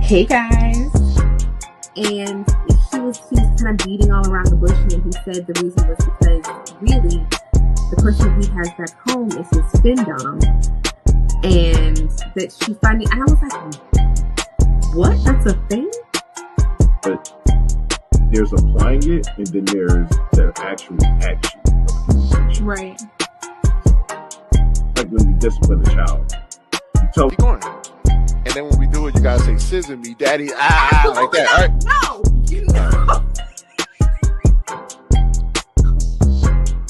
Hey guys. And he was kind of beating all around the bush, and he said the reason was because really the person he has back home is his fin dom, and that she finally, and I was like, what? That's a thing? But there's applying it, and then there's the actual action. Right. Like when you discipline a child. You tell Keep going. And then when we do it, you gotta say, scissor me, daddy, like that, all right? No, you know.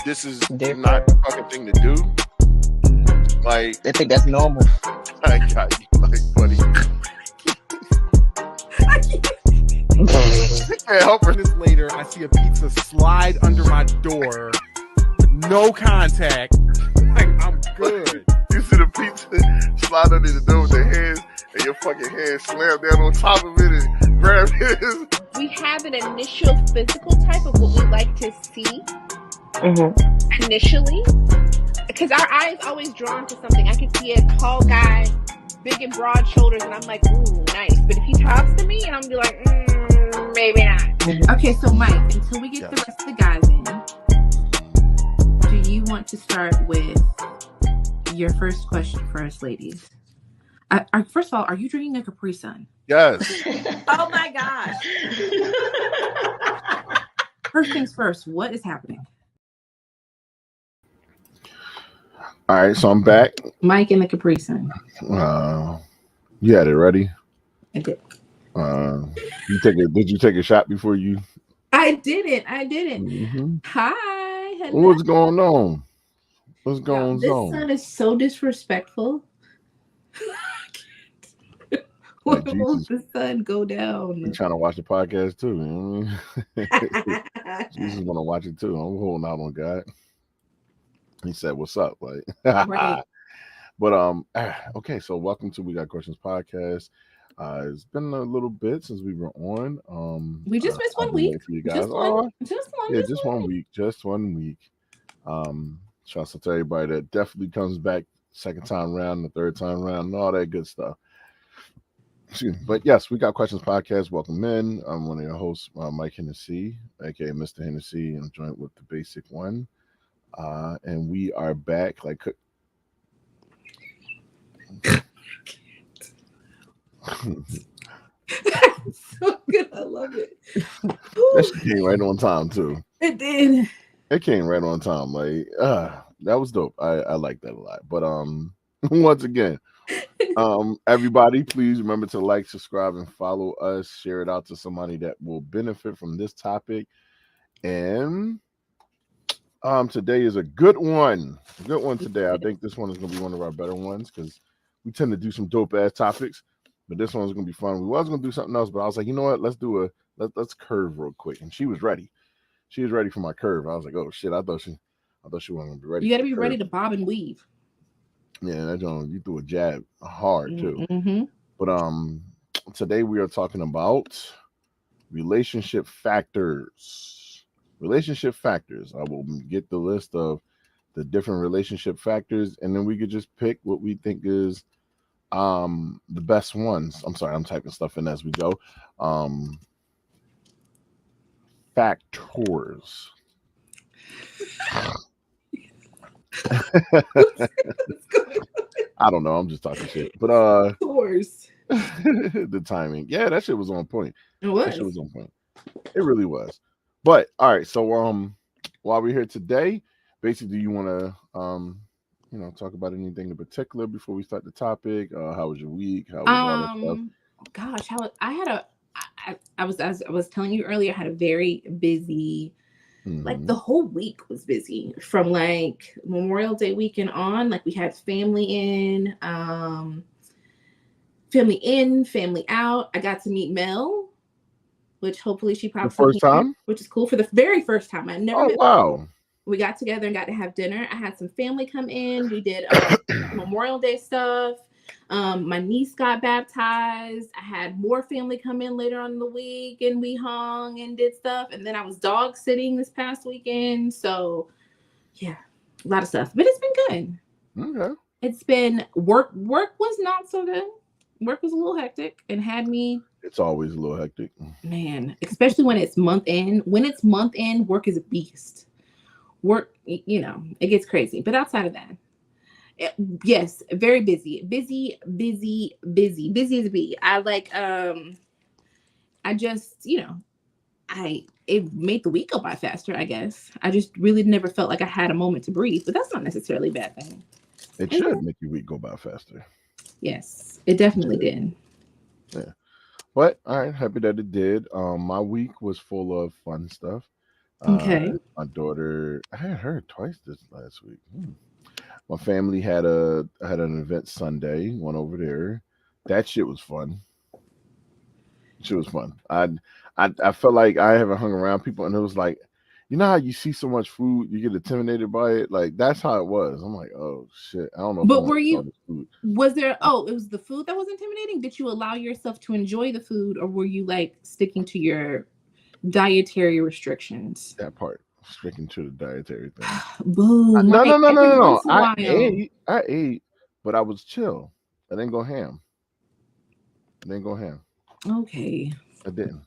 This is not the fucking thing to do. Like, They think that's normal. I got you, like, buddy. Can't help her. Minutes later, I see a pizza slide under my door. No contact. Like, I'm good. You see the pizza slide under the door with the hands, and your fucking hands slam down on top of it and grab it. We have an initial physical type of what we like to see initially, because our eye is always drawn to something. I can see a tall guy, big and broad shoulders, and I'm like, ooh, nice. But if he talks to me, and I'm be like, maybe not. Okay, so Mike, until we get the rest of the guys in, do you want to start with your first question for us ladies? First of all, are you drinking a Capri Sun? Yes. Oh my gosh. First things first, what is happening? all right, so I'm back. Mike and the Capri Sun. You had it ready? I did. Did you take a shot before you? I didn't. Mhm. Hi. Hello. What's going on? What's going This on? son is so disrespectful. Like, What will Jesus. the sun go You down? trying to watch the podcast too? You know what I mean? Jesus want to watch it too. I'm holding out on God. He said, "What's up?" Like, Right. but okay. So welcome to We Got Questions podcast. It's been a little bit since we were on. We just missed I've one been week. waiting for you guys. Just one. Just one. Yeah, Just just one week. Just 1 week. Shouts out to everybody that definitely comes back second time round, the third time round, and all that good stuff. Excuse me. But yes, We Got Questions podcast. Welcome in. I'm one of your hosts, Mike Hennessy, aka Mr. Hennessy. I'm joined with the Basic One. And we are back. Like, so good. I love it. that shit came right on time too. It did. It came right on time. Like, that was dope. I like that a lot. But once again, everybody, please remember to like, subscribe, and follow us. Share it out to somebody that will benefit from this topic. And today is a good one. A good one today. I think this one is gonna be one of our better ones because we tend to do some dope ass topics, but this one's gonna be fun. We was gonna do something else, but I was like, you know what? Let's curve real quick. And she was ready. She was ready for my curve. I was like, oh shit, I thought she wasn't gonna be ready. You got to be ready to bob and weave. Yeah, that joint, you threw a jab hard too. Mm-hmm. But today we are talking about relationship factors. Relationship factors. I will get the list of the different relationship factors, and then we could just pick what we think is the best ones. I'm sorry, I'm typing stuff in as we go. Factors. I don't know. I'm just talking shit. But Course. the timing. Yeah, that shit was on point. It was. That shit was on point. It really was. But all right, so while we're here today, basically, do you want to talk about anything in particular before we start the topic? How was your week? How was all that stuff? Gosh, I was telling you earlier, I had a very busy, like the whole week was busy from like Memorial Day weekend on. Like we had family in, family out. I got to meet Mel, which hopefully she pops The first time, which is cool for the very first time. I never. Oh wow! We got together and got to have dinner. I had some family come in. We did Memorial Day stuff. My niece got baptized. I had more family come in later on in the week, and we hung and did stuff. And then I was dog sitting this past weekend. So, yeah, a lot of stuff. But it's been good. Okay. It's been work. Work was not so good. Work was a little hectic and had me It's always a little hectic. Man, especially when it's month end. When it's month end, work is a beast. Work, it gets crazy. But outside of that, yes, very busy as a bee. I just, it made the week go by faster, I guess. I just really never felt like I had a moment to breathe, but that's not necessarily a bad thing. It should make your week go by faster. Yes, it definitely did. Yeah. But all right, happy that it did. My week was full of fun stuff. Okay. My daughter, I had her twice this last week. My family had an event Sunday, went over there. That shit was fun. I felt like I haven't hung around people, and it was like, you know how you see so much food, you get intimidated by it. Like that's how it was. I'm like, oh shit, I don't know. But were you? Was there? Oh, it was the food that was intimidating. Did you allow yourself to enjoy the food, or were you like sticking to your dietary restrictions? That part, sticking to the dietary thing. Boo! No. I ate, but I was chill. I didn't go ham. Okay. I didn't.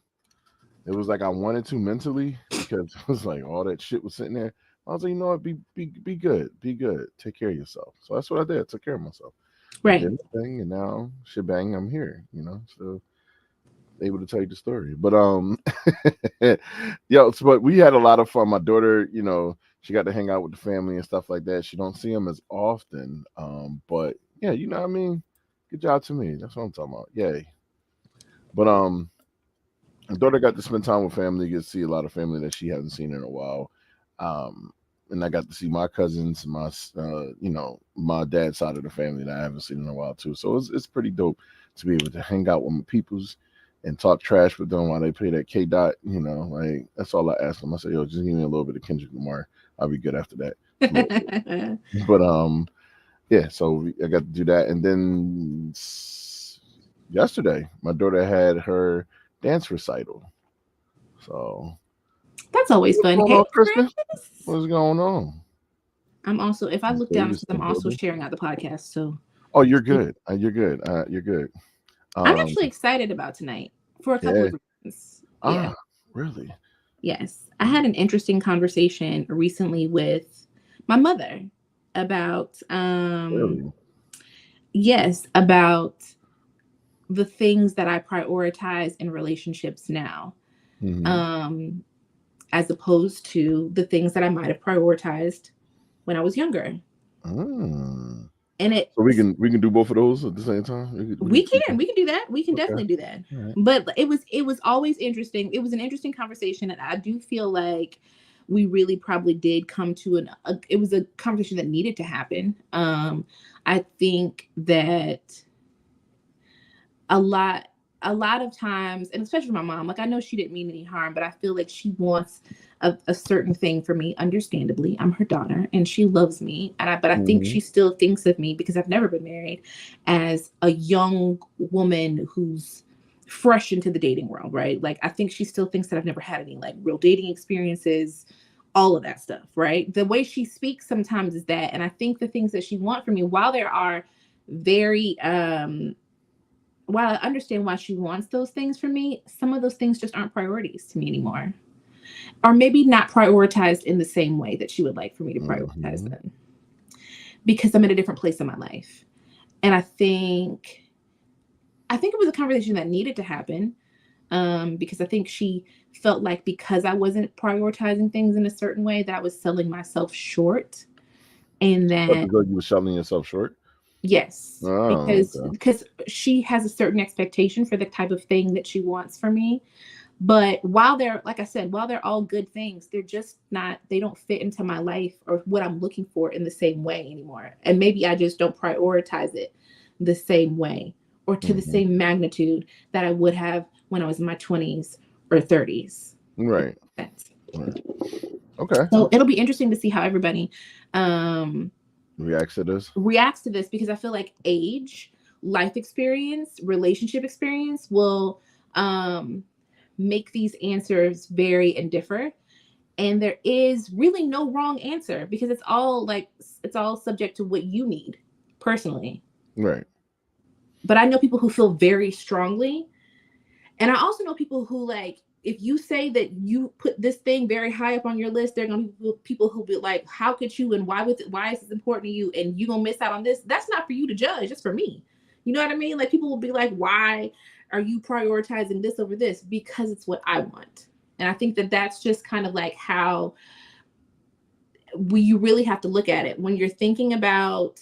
It was like I wanted to mentally because it was like all that shit was sitting there. I was like, you know what, be good, take care of yourself. So that's what I did. I took care of myself. Right. I did the thing, and now shebang, I'm here. So able to tell you the story. But but we had a lot of fun. My daughter, she got to hang out with the family and stuff like that. She don't see them as often. But yeah, you know what I mean? Good job to me. That's what I'm talking about. Yay. But my daughter got to spend time with family, get to see a lot of family that she hasn't seen in a while. And I got to see my cousins, my dad's side of the family that I haven't seen in a while too. So it's pretty dope to be able to hang out with my peoples and talk trash with them while they play that K-Dot. Like that's all I ask them. I say, yo, just give me a little bit of Kendrick Lamar. I'll be good after that. But yeah, so I got to do that. And then yesterday, my daughter had her dance recital. So that's always fun. Hey, Christmas. What's going on? I'm also, if I look down, I'm also sharing out the podcast. So oh, you're good. You're good. You're good. I'm actually excited about tonight for a couple of reasons. Yeah. Really? Yes. I had an interesting conversation recently with my mother about really? Yes, about the things that I prioritize in relationships now. Mm-hmm. As opposed to the things that I might have prioritized when I was younger. Mm. And so we can do both of those at the same time. We can do that. We can definitely do that. Right. But it was always interesting. It was an interesting conversation, and I do feel like we really probably did come to it was a conversation that needed to happen. I think that a lot of times, and especially my mom, like I know she didn't mean any harm, but I feel like she wants a certain thing for me. Understandably, I'm her daughter and she loves me. But I think she still thinks of me, because I've never been married, as a young woman who's fresh into the dating world, right? Like I think she still thinks that I've never had any like real dating experiences, all of that stuff, right? The way she speaks sometimes is that, and I think the things that she wants from me, while there are very while I understand why she wants those things from me, some of those things just aren't priorities to me anymore. Or maybe not prioritized in the same way that she would like for me to prioritize them. Because I'm in a different place in my life. And I think it was a conversation that needed to happen. Because I think she felt like because I wasn't prioritizing things in a certain way, that I was selling myself short. And that because you were selling yourself short? Yes, because she has a certain expectation for the type of thing that she wants from me. But while they're, like I said, while they're all good things, they're just not, they don't fit into my life or what I'm looking for in the same way anymore. And maybe I just don't prioritize it the same way or to the same magnitude that I would have when I was in my 20s or 30s. Right. Okay. So it'll be interesting to see how everybody reacts to this, because I feel like age, life experience, relationship experience will make these answers vary and differ. And there is really no wrong answer, because it's all subject to what you need personally. Right. But I know people who feel very strongly, And I also know people who, like, if you say that you put this thing very high up on your list, there are going to be people who be like, how could you, and why is this important to you, and you're going to miss out on this? That's not for you to judge. It's for me. You know what I mean? Like, people will be like, why are you prioritizing this over this? Because it's what I want. And I think that that's just kind of like how you really have to look at it. When you're thinking about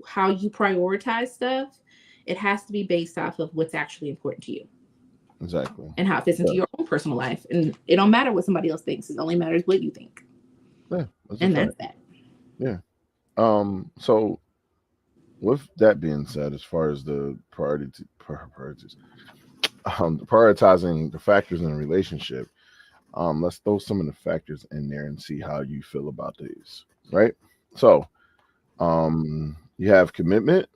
how you prioritize stuff, it has to be based off of what's actually important to you. Exactly. And how it fits into your own personal life. And it don't matter what somebody else thinks. It only matters what you think. Yeah. That's that. Yeah. So with that being said, as far as the priorities, prioritizing the factors in a relationship, let's throw some of the factors in there and see how you feel about these, right? So you have commitment,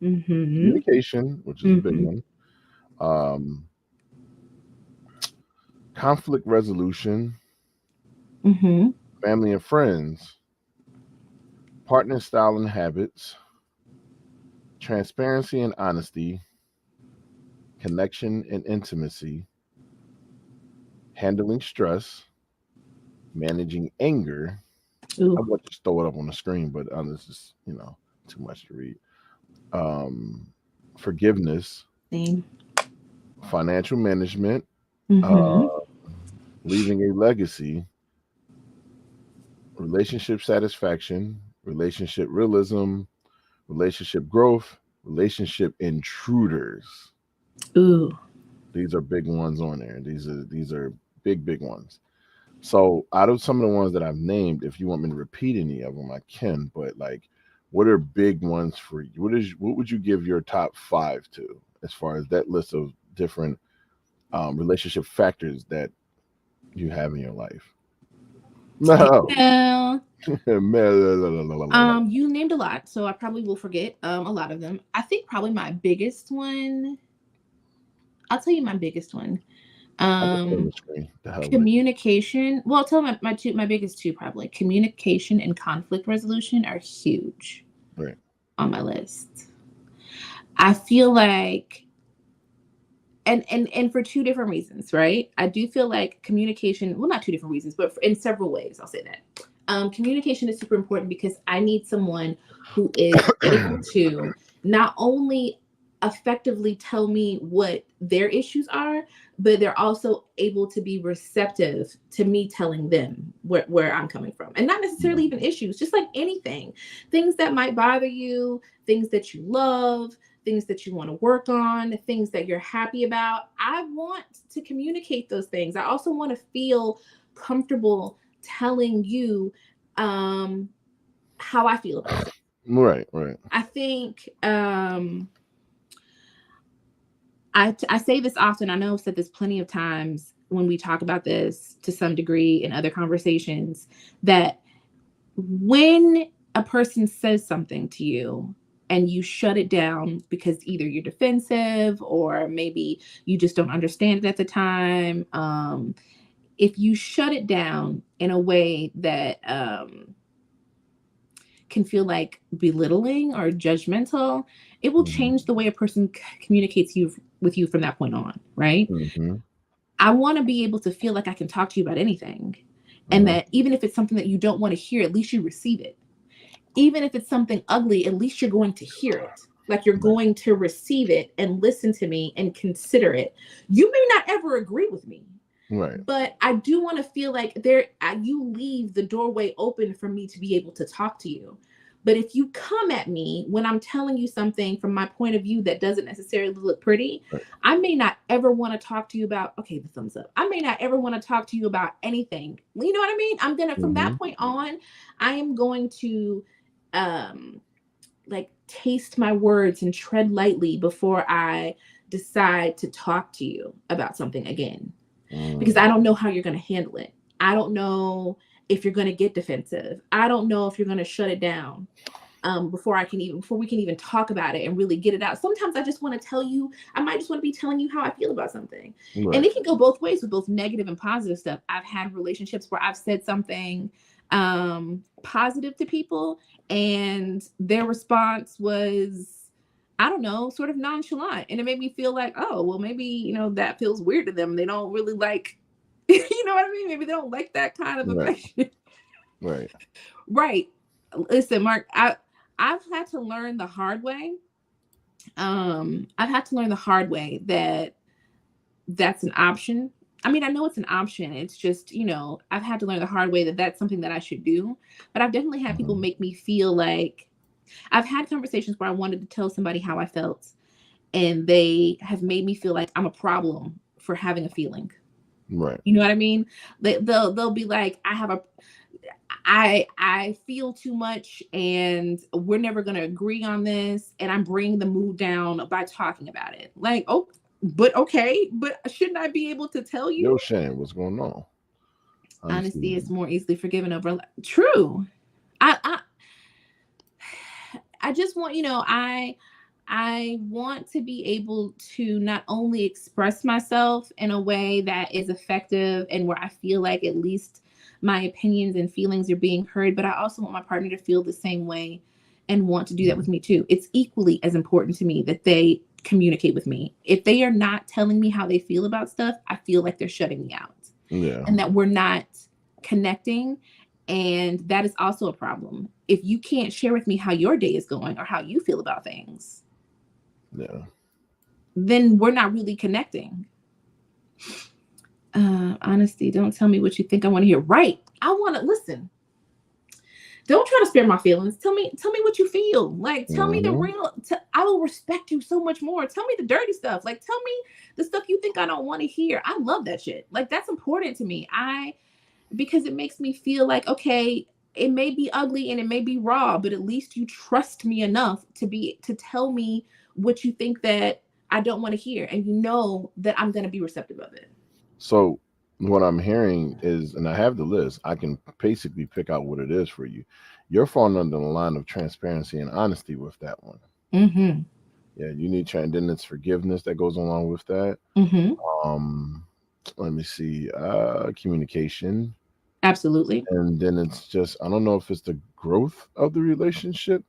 communication, which is a big one, conflict resolution, family and friends, partner style and habits, transparency and honesty, connection and intimacy, handling stress, managing anger. Ooh. I want to just throw it up on the screen, but this is, too much to read. Forgiveness, financial management, leaving a legacy, relationship satisfaction, relationship realism, relationship growth, relationship intruders. Ooh. These are big ones on there. These are big ones. So out of some of the ones that I've named, if you want me to repeat any of them, I can. But like, what are big ones for you? What would you give your top 5 to, as far as that list of different relationship factors that you have in your life? No. You named a lot, so I probably will forget a lot of them. I think probably my biggest one. I'll tell you my biggest one. Communication. Well, I'll tell my biggest two probably. Communication and conflict resolution are huge on my list. I feel like, and for 2 different reasons, right? I do feel like communication, well, not 2 different reasons, but in several ways, I'll say that. Communication is super important because I need someone who is able to not only effectively tell me what their issues are, but they're also able to be receptive to me telling them where I'm coming from. And not necessarily even issues, just like anything. Things that might bother you, things that you love, things that you want to work on, things that you're happy about. I want to communicate those things. I also want to feel comfortable telling you how I feel about it. Right. I think I say this often. I know I've said this plenty of times when we talk about this to some degree in other conversations, that when a person says something to you and you shut it down because either you're defensive or maybe you just don't understand it at the time, if you shut it down in a way that can feel like belittling or judgmental, it will change the way a person communicates with you from that point on, right? I want to be able to feel like I can talk to you about anything, and that even if it's something that you don't want to hear, at least you receive it. Even if it's something ugly, at least you're going to hear it. Like, you're going to receive it and listen to me and consider it. You may not ever agree with me. Right. But I do want to feel like you leave the doorway open for me to be able to talk to you. But if you come at me when I'm telling you something from my point of view that doesn't necessarily look pretty, I may not ever want to talk to you about, okay, the thumbs up. I may not ever want to talk to you about anything. You know what I mean? I'm going to, from that point on, I am going to like taste my words and tread lightly before I decide to talk to you about something again. Because I don't know how you're going to handle it. I don't know if you're going to get defensive. I don't know if you're going to shut it down before we can even talk about it and really get it out. Sometimes I just want to tell you, I might just want to be telling you how I feel about something. Right. And it can go both ways with both negative and positive stuff. I've had relationships where I've said something positive to people and their response was, I don't know, sort of nonchalant. And it made me feel like, oh, well, maybe, you know, that feels weird to them. They don't really like, you know what I mean? Maybe they don't like that kind of Right. affection. Right. Right. Listen, Mark, I've had to learn the hard way. I've had to learn the hard way that that's an option. I mean, I know it's an option. It's just, you know, I've had to learn the hard way that that's something that I should do. But I've definitely had people make me feel like I've had conversations where I wanted to tell somebody how I felt, and they have made me feel like I'm a problem for having a feeling. Right. You know what I mean? They'll be like, I feel too much and we're never going to agree on this. And I'm bringing the mood down by talking about it. Like, oh, but okay. But shouldn't I be able to tell you? Yo, Shane, what's going on? Honesty is more easily forgiven over. True. I just want, you know, I want to be able to not only express myself in a way that is effective and where I feel like at least my opinions and feelings are being heard, but I also want my partner to feel the same way and want to do that with me too. It's equally as important to me that they communicate with me. If they are not telling me how they feel about stuff, I feel like they're shutting me out. Yeah. And that we're not connecting. And that is also a problem. If you can't share with me how your day is going or how you feel about things, yeah, then we're not really connecting. Honesty, don't tell me what you think I want to hear. Right. I want to listen. Don't try to spare my feelings. Tell me what you feel. Like, tell me the real, I will respect you so much more. Tell me the dirty stuff. Like, tell me the stuff you think I don't want to hear. I love that shit. Like, that's important to me. Because it makes me feel like, okay, it may be ugly and it may be raw, but at least you trust me enough to tell me what you think that I don't want to hear. And you know that I'm going to be receptive of it. So what I'm hearing is, and I have the list, I can basically pick out what it is for you. You're falling under the line of transparency and honesty with that one. Mm-hmm. Yeah, you need and then it's forgiveness that goes along with that. Mm-hmm. Let me see, communication. Absolutely. And then it's just, I don't know if it's the growth of the relationship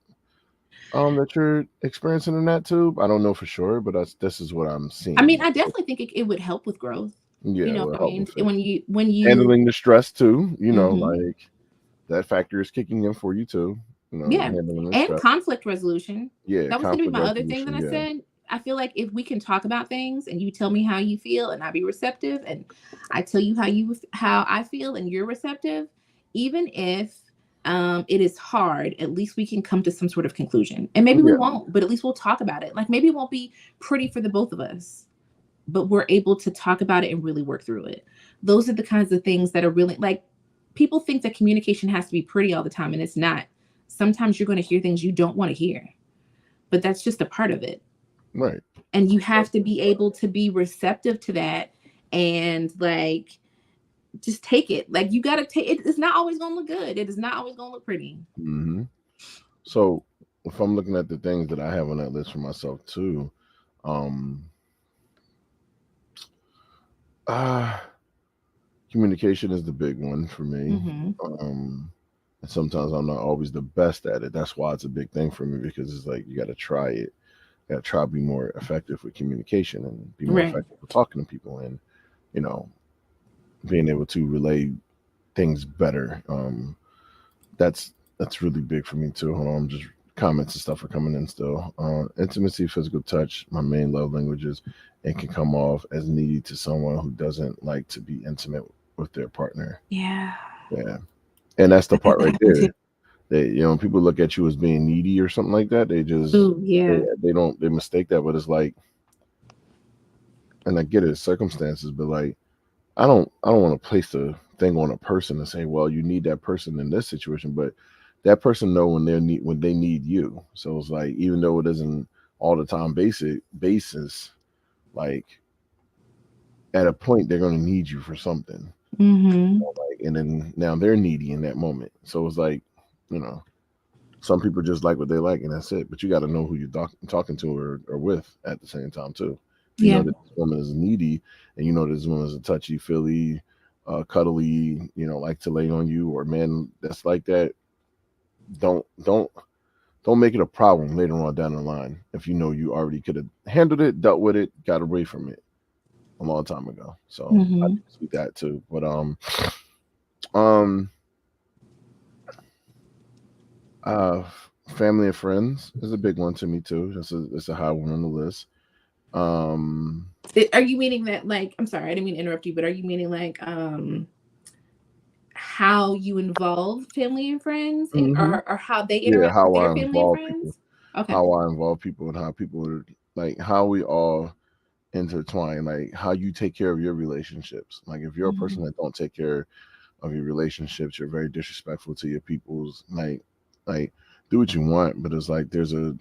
that you're experiencing in that too. I don't know for sure, but this is what I'm seeing. I mean, I definitely think it would help with growth. Yeah, you know what I mean? When you handling the stress too, you know, like that factor is kicking in for you too. You know, yeah, and stress. Conflict resolution. Yeah, that was going to be my other thing that I said. I feel like if we can talk about things and you tell me how you feel and I be receptive and I tell you how I feel and you're receptive, even if it is hard, at least we can come to some sort of conclusion. And maybe we won't, but at least we'll talk about it. Like maybe it won't be pretty for the both of us, but we're able to talk about it and really work through it. Those are the kinds of things that are really, like, people think that communication has to be pretty all the time, and it's not. Sometimes you're going to hear things you don't want to hear, but that's just a part of it. Right. And you have to be able to be receptive to that and like just take it. Like you got to take it. It's not always going to look good. It is not always going to look pretty. Mm-hmm. So if I'm looking at the things that I have on that list for myself too, communication is the big one for me. And sometimes I'm not always the best at it. That's why it's a big thing for me, because it's like you got to try it. You got to try to be more effective with communication and be more effective with talking to people, and you know, being able to relay things better. That's really big for me too. Hold on, just comments and stuff are coming in still. Intimacy, physical touch, my main love languages, and can come off as needy to someone who doesn't like to be intimate with their partner. Yeah. And that's the part right there. They, you know, people look at you as being needy or something like that. They just, they mistake that. But it's like, and I get it, circumstances, but like, I don't want to place the thing on a person and say, well, you need that person in this situation, but that person know when they need you. So it's like, even though it isn't all the time basis, like at a point they're going to need you for something. Mm-hmm. Like, and then now they're needy in that moment. So it's like, you know, some people just like what they like and that's it. But you got to know who you're talking to or with at the same time too. You know that this woman is needy, and you know this woman is a touchy feely, cuddly, you know, like to lay on you, or man that's like that. Don't don't make it a problem later on down the line if you know you already could have handled it, dealt with it, got away from it a long time ago. So I Mhm. see that too. But um uh family and friends is a big one to me too. That's a high one on the list. Um Are you meaning that, like, I'm sorry, I didn't mean to interrupt you, but are you meaning like how you involve family and friends, and mhm. or how they Yeah, interact with how their I family and involve people. friends? Okay. How I involve people and how people are like how we all intertwine, like how you take care of your relationships. Like if you're a Mhm. person that don't take care of your relationships, you're very disrespectful to your people's like do what you want, but it's like there's a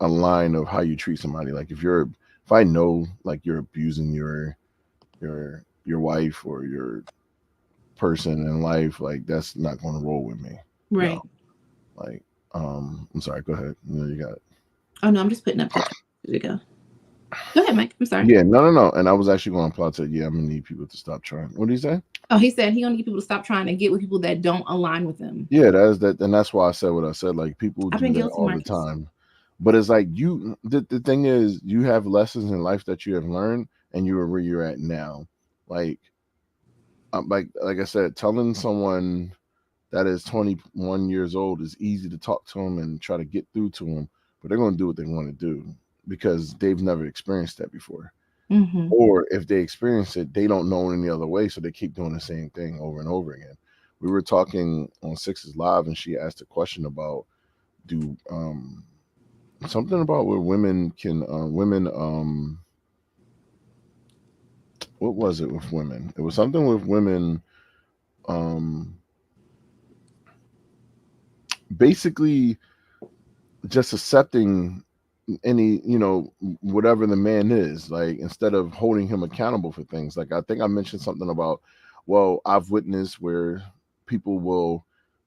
line of how you treat somebody. Like if I know like you're abusing your wife or your person in life, like that's not going to roll with me. No, Right. like I'm sorry. Go ahead. You know you got it. Oh no, I'm just putting up pictures. There you go. Go ahead, Mike. I'm sorry. Yeah, no. And I was actually going to apply to yeah. I'm gonna need people to stop trying. What do you say? Oh, he said he gonna need people to stop trying to get with people that don't align with them. Yeah, and that's why I said what I said. Like people I've do been that guilty, all the Marcus. time, but it's like the thing is, you have lessons in life that you have learned, and you are where you're at now. Like, like I said, telling someone that is 21 years old is easy to talk to them and try to get through to them, but they're going to do what they want to do because they've never experienced that before. Mm-hmm. Or if they experience it, they don't know any other way, so they keep doing the same thing over and over again. We were talking on Sixes Live, and she asked a question about do something about where women can women what was it with women? It was something with women um basically just accepting any whatever the man is, like instead of holding him accountable for things. Like I think I mentioned something about, well, I've witnessed where people will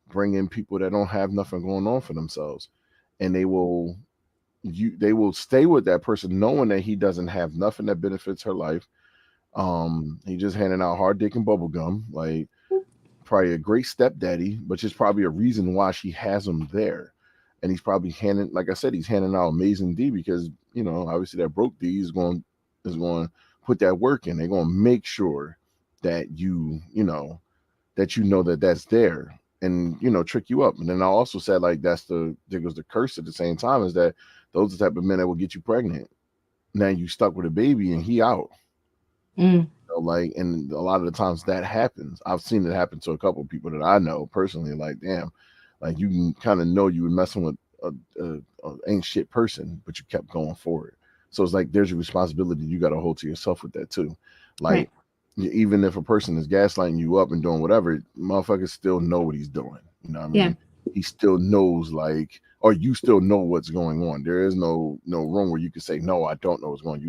bring in people that don't have nothing going on for themselves, and they will stay with that person knowing that he doesn't have nothing that benefits her life. He just handing out hard dick and bubble gum, like probably a great stepdaddy, but just probably a reason why she has him there. And he's probably handing, like I said, he's handing out amazing D because obviously that broke D is going to put that work in. They're going to make sure that that that's there and trick you up. And then I also said like there goes the curse at the same time is that those are the type of men that will get you pregnant. Now you stuck with a baby and he out. Mm. Like, and a lot of the times that happens. I've seen it happen to a couple of people that I know personally. Like, damn, like you can kind of know you were messing with a ain't shit person, but you kept going forward. So it's like there's a responsibility you got to hold to yourself with that too. Like, Right. even if a person is gaslighting you up and doing whatever, motherfuckers still know what he's doing. You know what I mean? Yeah. He still knows, like, or you still know what's going on. There is no room where you can say no, I don't know what's going on.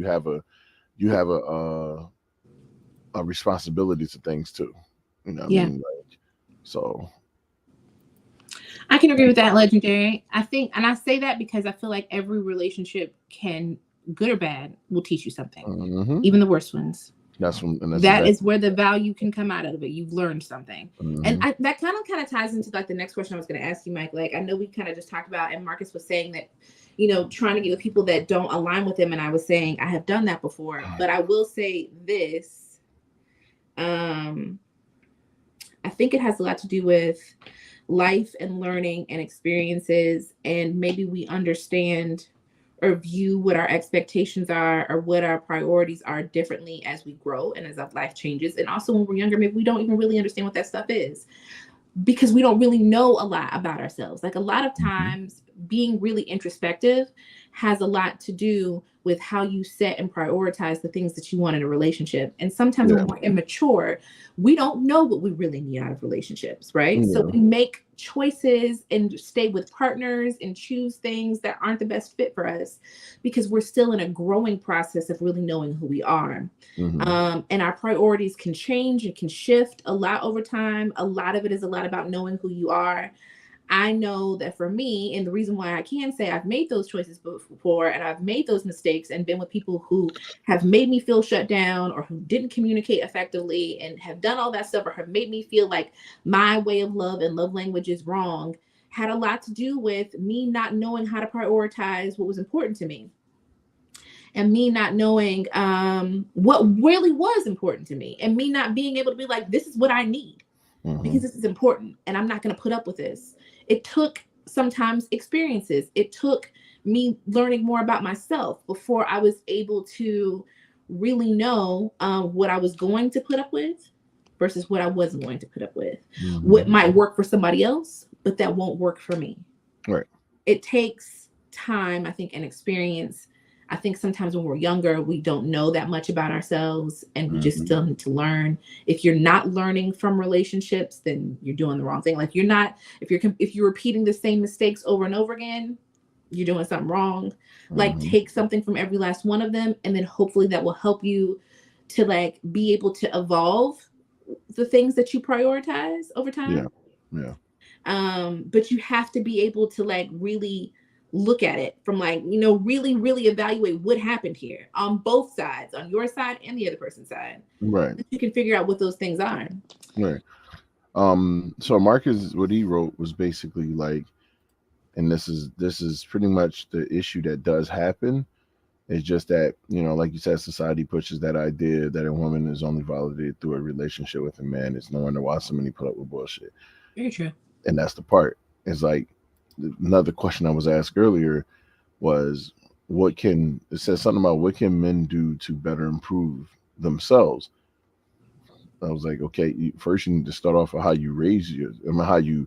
You have a responsibility to things too. You know what Yeah. I mean? Like, so I can agree with that, Legendary. I think, and I say that because I feel like every relationship can, good or bad, will teach you something. mhm. Even the worst ones. That's That is where the value can come out of it. You've learned something. And mhm. that kind of ties into like the next question I was going to ask you, Mike. Like, I know we kind of just talked about, and Marcus was saying that, trying to get with people that don't align with him. And I was saying, I have done that before, but I will say this. I think it has a lot to do with life and learning and experiences, and maybe we understand or view what our expectations are or what our priorities are differently as we grow and as our life changes. And also when we're younger, maybe we don't even really understand what that stuff is because we don't really know a lot about ourselves. Like a lot of times being really introspective has a lot to do with how you set and prioritize the things that you want in a relationship. And sometimes when we're immature, we don't know what we really need out of relationships, right? Yeah. So we make choices and stay with partners and choose things that aren't the best fit for us because we're still in a growing process of really knowing who we are. And our priorities can change and can shift a lot over time. A lot of it is a lot about knowing who you are. I know that for me, and the reason why I can say I've made those choices before and I've made those mistakes and been with people who have made me feel shut down or who didn't communicate effectively and have done all that stuff or have made me feel like my way of love and love language is wrong, had a lot to do with me not knowing how to prioritize what was important to me, and me not knowing what really was important to me, and me not being able to be like, this is what I need because this is important, and I'm not going to put up with this. It took sometimes experiences. It took me learning more about myself before I was able to really know what I was going to put up with versus what I wasn't going to put up with. What might work for somebody else, but that won't work for me. Right. It takes time, I think, and experience. I think sometimes when we're younger, we don't know that much about ourselves, and we just still need to learn. If you're not learning from relationships, then you're doing the wrong thing. Like if you're repeating the same mistakes over and over again, you're doing something wrong. Like take something from every last one of them, and then hopefully that will help you to like be able to evolve the things that you prioritize over time. But you have to be able to like really look at it from like, you know, really, really evaluate what happened here on both sides, on your side and the other person's side. Right. You can figure out what those things are. Right. So Marcus, what he wrote was basically like, and this is pretty much the issue that does happen. It's just that, you know, like you said, society pushes that idea that a woman is only validated through a relationship with a man. It's no wonder why so many put up with bullshit. Very true. And that's the part. It's like another question I was asked earlier was, it says something about what can men do to better improve themselves. I was like, okay, first you need to start off with how you raise how you,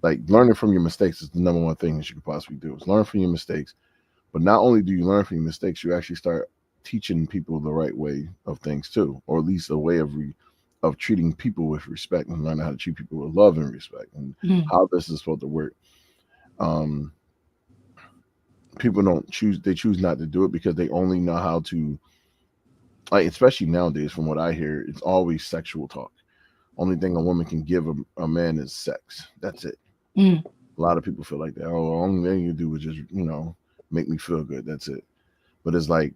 like, learning from your mistakes is the number one thing that you could possibly do, is learn from your mistakes. But not only do you learn from your mistakes, you actually start teaching people the right way of things too, or at least a way of treating people with respect, and learning how to treat people with love and respect, and how this is supposed to work. People choose not to do it because they only know how to, like, especially nowadays, from what I hear, it's always sexual talk. Only thing a woman can give a man is sex. That's it. A lot of people feel like that. Oh, the only thing you do is just, you know, make me feel good. That's it. But it's like,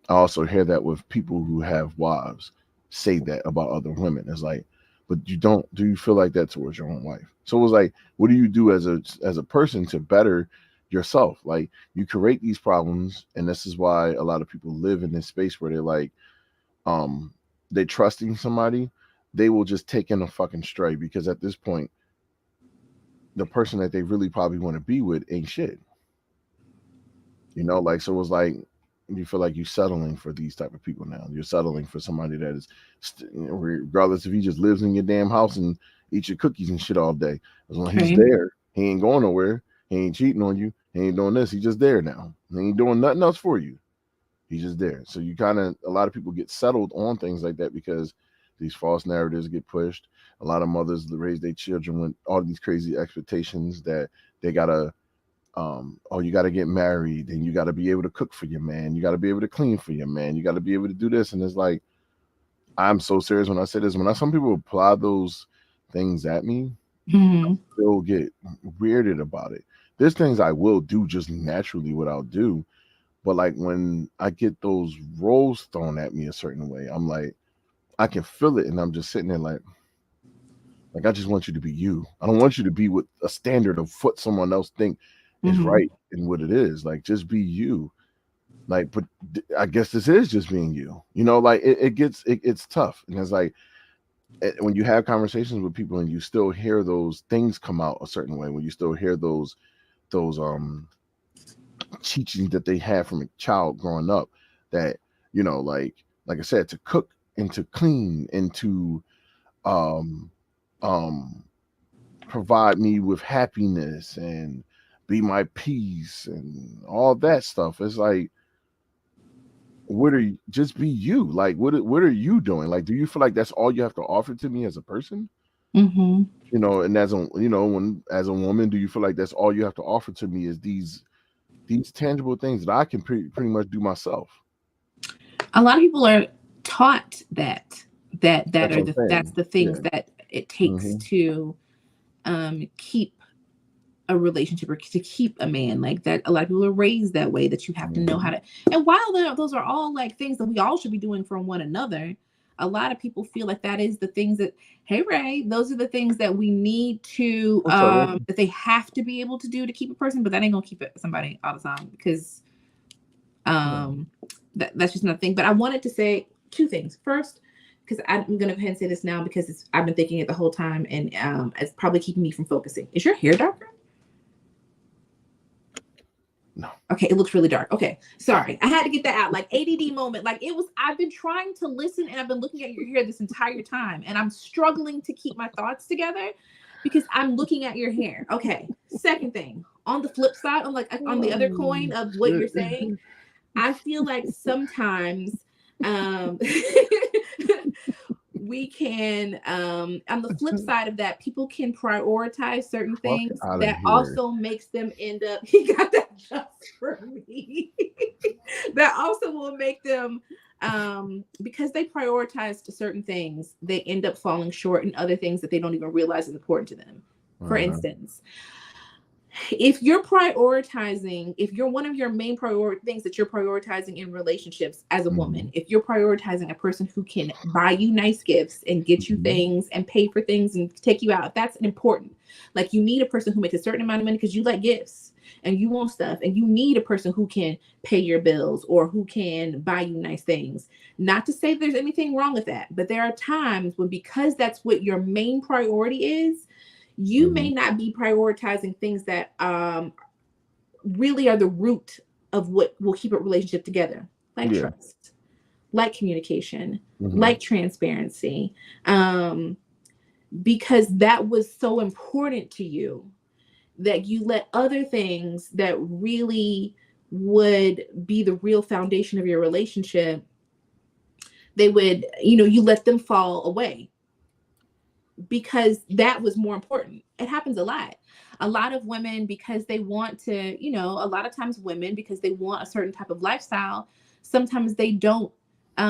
I also hear that with people who have wives say that about other women. It's like, but do you feel like that towards your own wife? So it was like, what do you do as a person to better yourself? Like, you create these problems, and this is why a lot of people live in this space where they're like, they're trusting somebody, they will just take in a fucking stray, because at this point, the person that they really probably want to be with ain't shit. You know, like, so it was like, you feel like you're settling for these type of people now. You're settling for somebody that is, regardless if he just lives in your damn house and eats your cookies and shit all day. As long as he's there, he ain't going nowhere. He ain't cheating on you. He ain't doing this. He's just there now. He ain't doing nothing else for you. He's just there. So you a lot of people get settled on things like that because these false narratives get pushed. A lot of mothers raise their children with all these crazy expectations that they gotta, you gotta get married, and you gotta be able to cook for your man. You gotta be able to clean for your man. You gotta be able to do this. And it's like, I'm so serious when I say this. When some people apply those things at me, I still get weirded about it. There's things I will do just naturally what I'll do. But like when I get those roles thrown at me a certain way, I'm like, I can feel it, and I'm just sitting there like I just want you to be you. I don't want you to be with a standard of what someone else think is right and what it is. Like, just be you. Like, but I guess this is just being you. You know, like it's tough, and it's like when you have conversations with people and you still hear those things come out a certain way, when you still hear those teachings that they had from a child growing up, that, you know, like I said, to cook and to clean and to provide me with happiness and be my peace and all that stuff. It's like, just be you. Like, what are you doing? Like, do you feel like that's all you have to offer to me as a person? You know, and as a woman, do you feel like that's all you have to offer to me is these tangible things that I can pretty much do myself? A lot of people are taught that's the things that it takes to keep a relationship or to keep a man. Like that, a lot of people are raised that way, that you have to know how to. And while those are all like things that we all should be doing for one another, a lot of people feel like that is the things that, hey Ray, those are the things that we need to that they have to be able to do to keep a person, but that ain't gonna keep somebody all the time, because that's just nothing. But I wanted to say two things. First, because I'm gonna go ahead and say this now because I've been thinking it the whole time, and it's probably keeping me from focusing. Is your hair darker? No. Okay, it looks really dark. Okay, sorry. I had to get that out. Like ADD moment. Like it was, I've been trying to listen and I've been looking at your hair this entire time and I'm struggling to keep my thoughts together because I'm looking at your hair. Okay, second thing. On the flip side, on the other coin of what you're saying, I feel like sometimes we can on the flip side of that, people can prioritize certain things that also makes them end up, he got that just for me. That also will make them because they prioritized certain things, they end up falling short in other things that they don't even realize is important to them. For instance, if you're prioritizing, if you're one of your main things that you're prioritizing in relationships as a woman, if you're prioritizing a person who can buy you nice gifts and get you things and pay for things and take you out, that's important. Like you need a person who makes a certain amount of money because you like gifts and you want stuff, and you need a person who can pay your bills or who can buy you nice things. Not to say there's anything wrong with that, but there are times when, because that's what your main priority is, you may not be prioritizing things that really are the root of what will keep a relationship together, like trust, like communication, like transparency, because that was so important to you that you let other things that really would be the real foundation of your relationship, they would, you let them fall away. Because that was more important. It happens a lot. A lot of women, because they want to, a lot of times women, because they want a certain type of lifestyle, sometimes they don't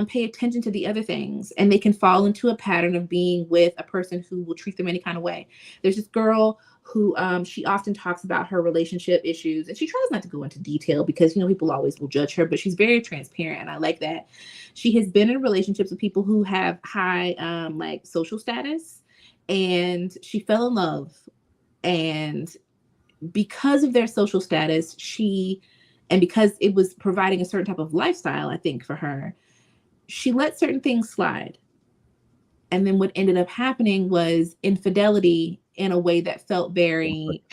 pay attention to the other things, and they can fall into a pattern of being with a person who will treat them any kind of way. There's this girl who she often talks about her relationship issues, and she tries not to go into detail because people always will judge her, but she's very transparent, and I like that. She has been in relationships with people who have high like social status, and she fell in love, and because of their social status, because it was providing a certain type of lifestyle, I think, for her, she let certain things slide. And then what ended up happening was infidelity in a way that felt very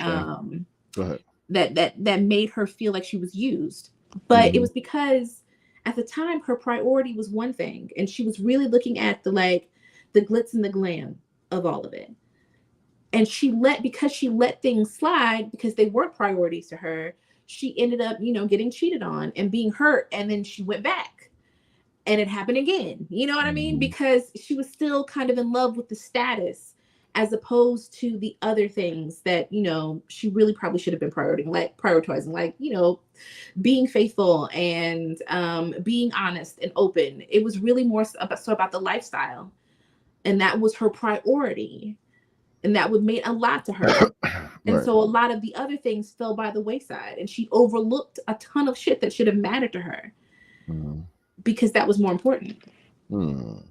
that made her feel like she was used. But it was because at the time her priority was one thing, and she was really looking at the glitz and the glam of all of it. And because she let things slide because they weren't priorities to her, she ended up, getting cheated on and being hurt. And then she went back and it happened again. You know what I mean? Because she was still kind of in love with the status as opposed to the other things that, she really probably should have been prioritizing, like, being faithful and being honest and open. It was really more about the lifestyle. And that was her priority. And that would mean a lot to her. And so a lot of the other things fell by the wayside. And she overlooked a ton of shit that should have mattered to her because that was more important. And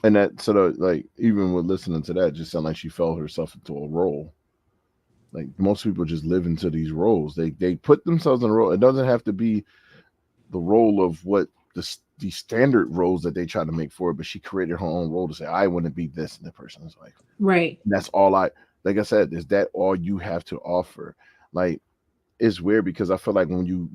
that sort of even with listening to that, just sound like she fell herself into a role. Like most people just live into these roles. They put themselves in a role. It doesn't have to be the role of what the standard roles that they try to make for it, but she created her own role to say, I want to be this in the person's life. Right. And that's all like I said, is that all you have to offer? Like, it's weird because I feel like when you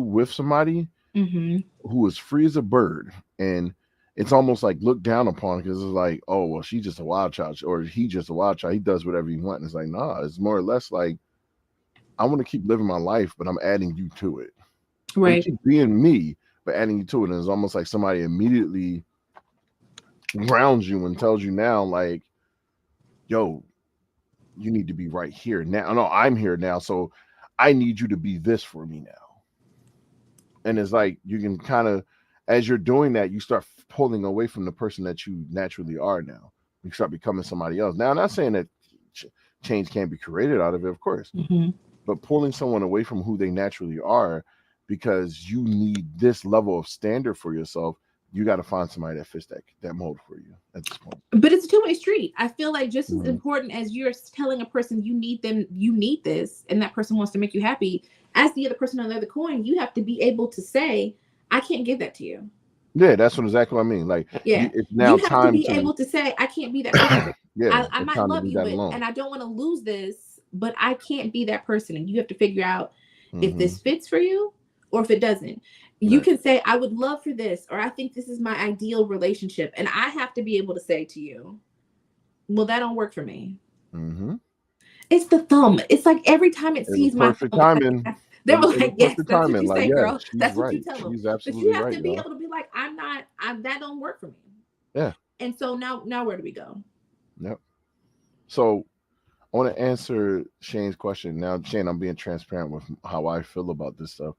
with somebody who is free as a bird, and it's almost like looked down upon because it's like, oh, well, she's just a wild child, or he just a wild child. He does whatever he wants. And it's like, nah, it's more or less like, I want to keep living my life, but I'm adding you to it. Right. Keep being me, but adding you to it. And it's almost like somebody immediately grounds you and tells you now, like, yo, you need to be right here now. No, I'm here now, so I need you to be this for me now. And it's like you can kind of, as you're doing that, you start pulling away from the person that you naturally are now. You start becoming somebody else. Now, I'm not saying that change can't be created out of it, of course, but pulling someone away from who they naturally are because you need this level of standard for yourself you got to find somebody that fits that mold for you at this point. But it's a two-way street. I feel like just as Mhm. important as you're telling a person you need them, you need this, and that person wants to make you happy, as the other person on the other coin, you have to be able to say, I can't give that to you. Yeah, that's exactly what I mean. Like, Yeah. it's now You have time to be able to say, I can't be that person. yeah, I it's might time to love leave you, that but alone. and I don't want to lose this, but I can't be that person. And you have to figure out if Mhm. this fits for you or if it doesn't. You Right. can say, I would love for this, or I think this is my ideal relationship. And I have to be able to say to you, well, that don't work for me. Mhm. It's the thumb. It's like every time it It was sees my perfect thumb, it's timing. like, they were It was like, yes, perfect that's what timing. you Like, say, yeah, girl. she's That's what right. you tell them. She's But absolutely you have right, to be y'all. able to be like, that don't work for me. Yeah. And so now where do we go? Yep. So I want to answer Shane's question. Now, Shane, I'm being transparent with how I feel about this stuff.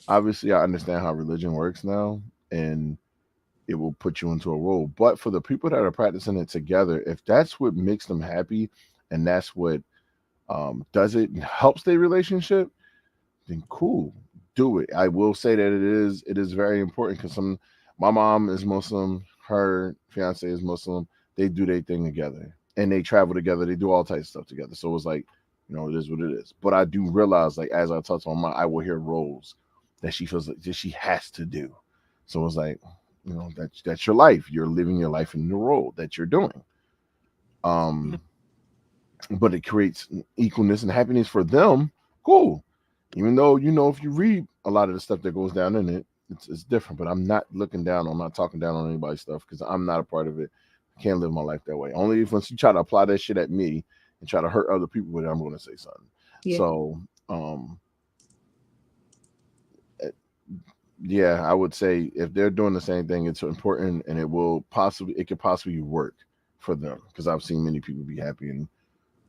Obviously, I understand how religion works now, and it will put you into a role. But for the people that are practicing it together, if that's what makes them happy and that's what does it and helps their relationship, then cool, do it. I will say that it is very important because my mom is Muslim, her fiance is Muslim. They do their thing together and they travel together. They do all types of stuff together. So it's like, it is what it is. But I do realize, like, as I touch on I will hear roles that she feels like that she has to do. So it's like, that's your life. You're living your life in the role that you're doing. But it creates equalness and happiness for them. Cool. Even though, if you read a lot of the stuff that goes down in it, it's different. But I'm not looking down. I'm not talking down on anybody's stuff because I'm not a part of it. I can't live my life that way. Only if once you try to apply that shit at me and try to hurt other people with it, I'm going to say something. Yeah. So, yeah, I would say if they're doing the same thing, it's important, and it could possibly work for them because I've seen many people be happy in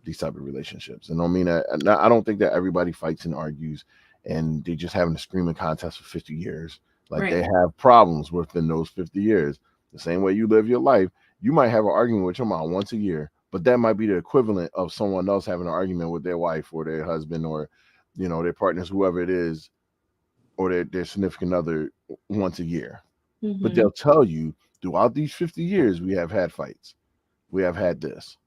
these type of relationships. And I mean, I don't think that everybody fights and argues and they just having a screaming contest for 50 years. Like, right. They have problems within those 50 years. The same way you live your life, you might have an argument with your mom once a year, but that might be the equivalent of someone else having an argument with their wife or their husband or, their partners, whoever it is, or their significant other once a year. Mm-hmm. But they'll tell you throughout these 50 years, we have had fights. We have had this.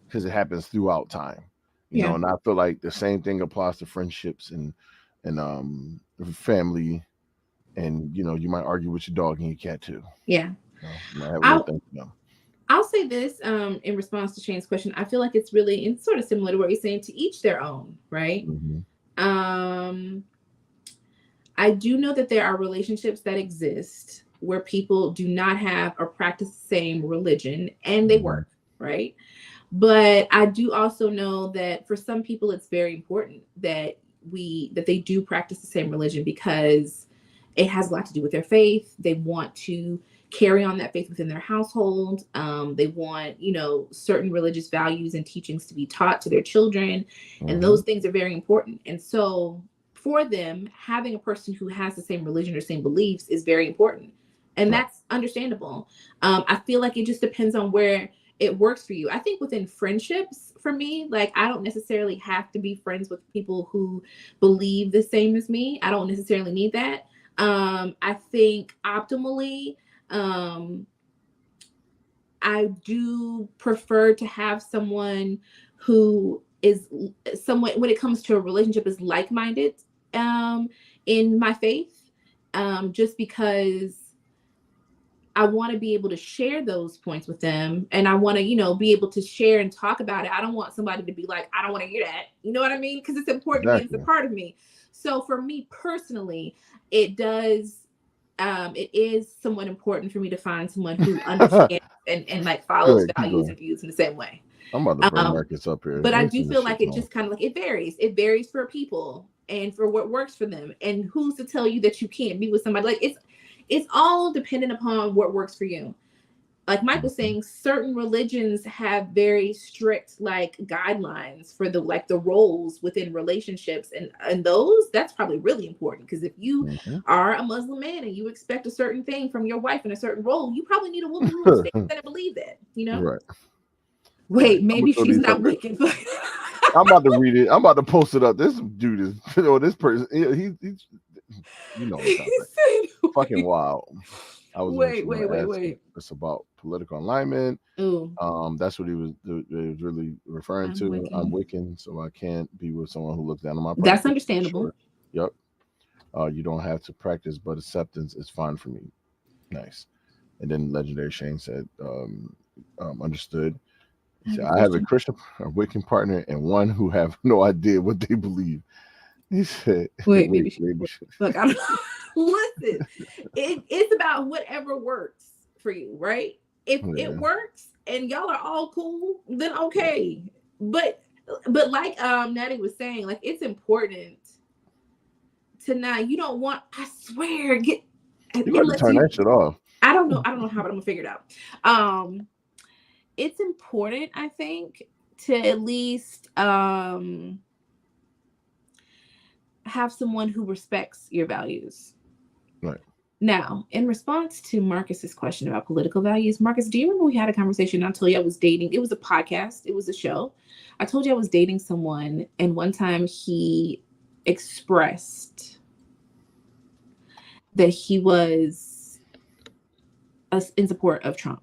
Because it happens throughout time, and I feel like the same thing applies to friendships and family, and you might argue with your dog and your cat too. Yeah, I'll say this in response to Shane's question. I feel like it's sort of similar to what you're saying. To each their own, right? Mm-hmm. I do know that there are relationships that exist where people do not have or practice the same religion, and they work, right? But I do also know that for some people, it's very important that they do practice the same religion because it has a lot to do with their faith. They want to carry on that faith within their household. They want, certain religious values and teachings to be taught to their children. Mm-hmm. And those things are very important. And so for them, having a person who has the same religion or same beliefs is very important. And that's understandable. I feel like it just depends on where it works for you. I think within friendships, for me, like, I don't necessarily have to be friends with people who believe the same as me. I don't necessarily need that. I think optimally, I do prefer to have someone who is somewhat, when it comes to a relationship, is like-minded in my faith, just because I want to be able to share those points with them, and I want to, be able to share and talk about it. I don't want somebody to be like, I don't want to hear that. You know what I mean? Because it's important to me. It's a part of me. So for me personally, it is somewhat important for me to find someone who understands and like follows values and views in the same way. I'm about to bring Marcus up here. But I do feel like it just kind of like, it varies. It varies for people and for what works for them. And who's to tell you that you can't be with somebody? Like, it's all dependent upon what works for you. Like Mike was saying, certain religions have very strict like guidelines for the roles within relationships, and that's probably really important, because if you are a Muslim man and you expect a certain thing from your wife in a certain role, you probably need a woman who understands and believe that, Right. Wait, maybe she's not wicked. I'm about to read it. I'm about to post it up. This dude is, this person, he's fucking wild. I was Wait. It's about political alignment. Ooh, That's what he was really referring to. I'm Wiccan, so I can't be with someone who looks down on my practice. that's understandable. Sure. Yep. You don't have to practice, but acceptance is fine for me. Nice. And then Legendary Shane said, understood. He said, I have a Christian, a Wiccan partner, and one who have no idea what they believe. He said, wait. Look, I don't, listen, it's about whatever works for you, right? If it works and y'all are all cool, then okay. But like Natty was saying, like, it's important to not, you don't want, I swear, you got to turn that shit off. I don't know how, but I'm gonna figure it out. It's important, I think, to at least have someone who respects your values. Right. Now, in response to Marcus's question about political values, Marcus, do you remember we had a conversation? I told you I was dating. It was a podcast. It was a show. I told you I was dating someone, and one time he expressed that he was in support of Trump.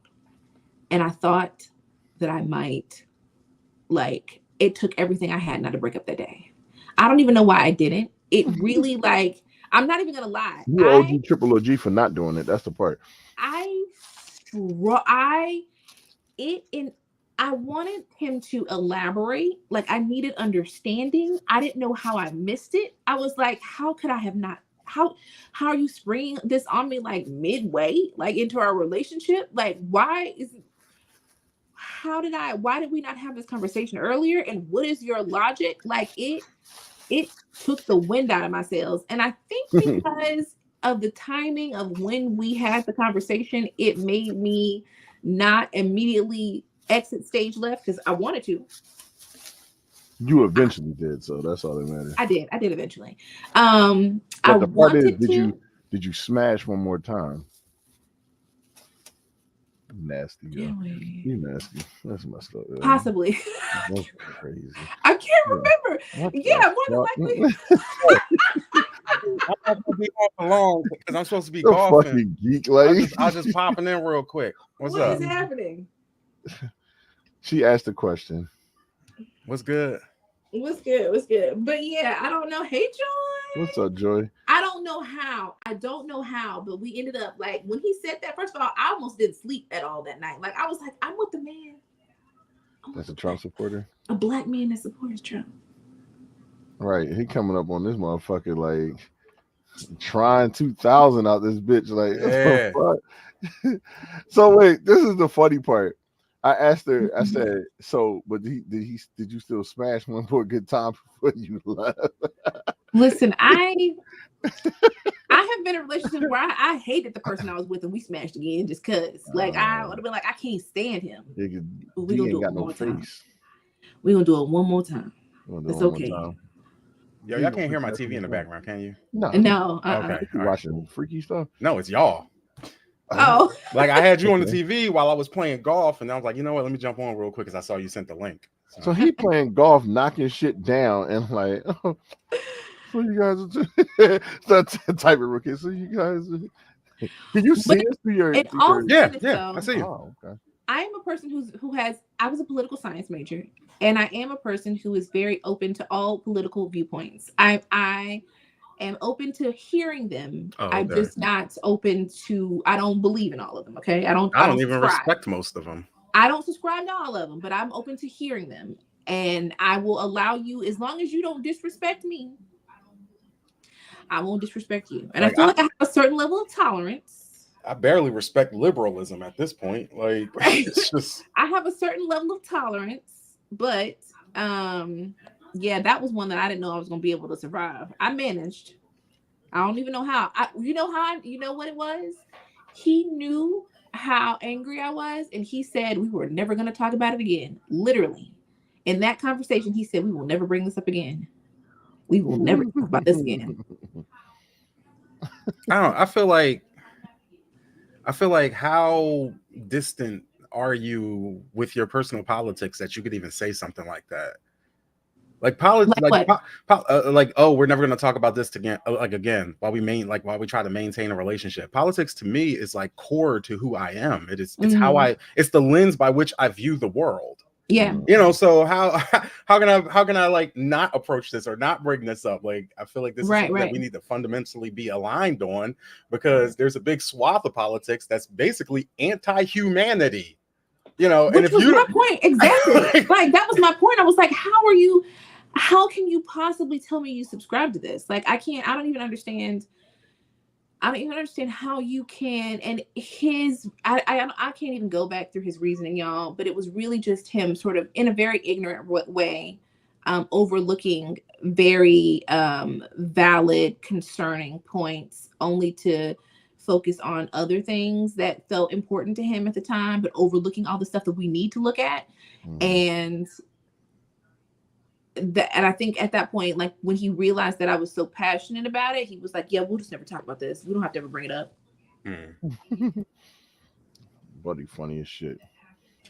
And I thought that I might, like, it took everything I had not to break up that day. I don't even know why I didn't. It really, like, I'm not even gonna lie. You OG triple OG for not doing it. That's the part. I wanted him to elaborate. Like, I needed understanding. I didn't know how I missed it. I was like, how could I have not? How are you springing this on me, like, midway, like, into our relationship? Like, why did we not have this conversation earlier? And what is your logic? Like, it took the wind out of my sails. And I think because of the timing of when we had the conversation, it made me not immediately exit stage left because I wanted to. You eventually did, so that's all that matters. I did eventually. But the part is, did you smash one more time? Nasty, yo. You nasty. That's messed up. Yo. Possibly. That's crazy. I can't remember. Yeah, more than likely. I'm gonna be off alone because I'm supposed to be golfing. Fucking geek, like. I was just popping in real quick. What's up? What is happening? She asked a question. What's good? What's good? But yeah, I don't know. Hey, Joy. What's up, Joy? I don't know how, but we ended up, like, when he said that, first of all, I almost didn't sleep at all that night. Like, I was like, I'm with the man. That's a Trump supporter? A black man that supports Trump. Right. He coming up on this motherfucker, like, trying 2000 out this bitch. Like, yeah. So wait, this is the funny part. I asked her, I said, so, but did you still smash one for a good time before you left? Listen, I have been in a relationship where I hated the person I was with and we smashed again just cause. Like, I would have been like, I can't stand him. He ain't got no face. We're gonna do it one more time. It's okay. Yo, y'all can't hear my TV in the background, can you? No. Okay. You watching freaky stuff? No, it's y'all. Oh. Like, I had you on the TV while I was playing golf, and I was like, you know what? Let me jump on real quick because I saw you sent the link. So he playing golf, knocking shit down, and like, oh, so you guys are start typing rookie. So you guys, can you see us through your? Yeah, I see you. Oh, okay. I am a person I was a political science major, and I am a person who is very open to all political viewpoints. I am open to hearing them. I'm just not open to, I don't believe in all of them. Okay. I don't even respect most of them. I don't subscribe to all of them, but I'm open to hearing them. And I will allow you, as long as you don't disrespect me, I won't disrespect you. And like, I feel like I have a certain level of tolerance. I barely respect liberalism at this point. Like, it's just, I have a certain level of tolerance, but yeah, that was one that I didn't know I was going to be able to survive. I managed. I don't even know how. You know what it was? He knew how angry I was, and he said we were never going to talk about it again. Literally. In that conversation, he said, we will never bring this up again. We will never talk about this again. I feel like how distant are you with your personal politics that you could even say something like that? Like politics, Like what? like, oh, we're never going to talk about this again. Again, while we try to maintain a relationship. Politics to me is like core to who I am. It's how it's the lens by which I view the world. Yeah. You know, so how can I like not approach this or not bring this up? Like, I feel like this is something that we need to fundamentally be aligned on, because there's a big swath of politics that's basically anti-humanity. You know, Which and if was you my point exactly, like that was my point. I was like, how can you possibly tell me you subscribe to this? Like, I don't even understand how you can. And I can't even go back through his reasoning, y'all, but it was really just him sort of in a very ignorant way, overlooking very valid, concerning points, only to focus on other things that felt important to him at the time, but overlooking all the stuff that we need to look at. And I think at that point, like when he realized that I was so passionate about it, he was like, yeah, we'll just never talk about this. We don't have to ever bring it up. Buddy, funny as shit.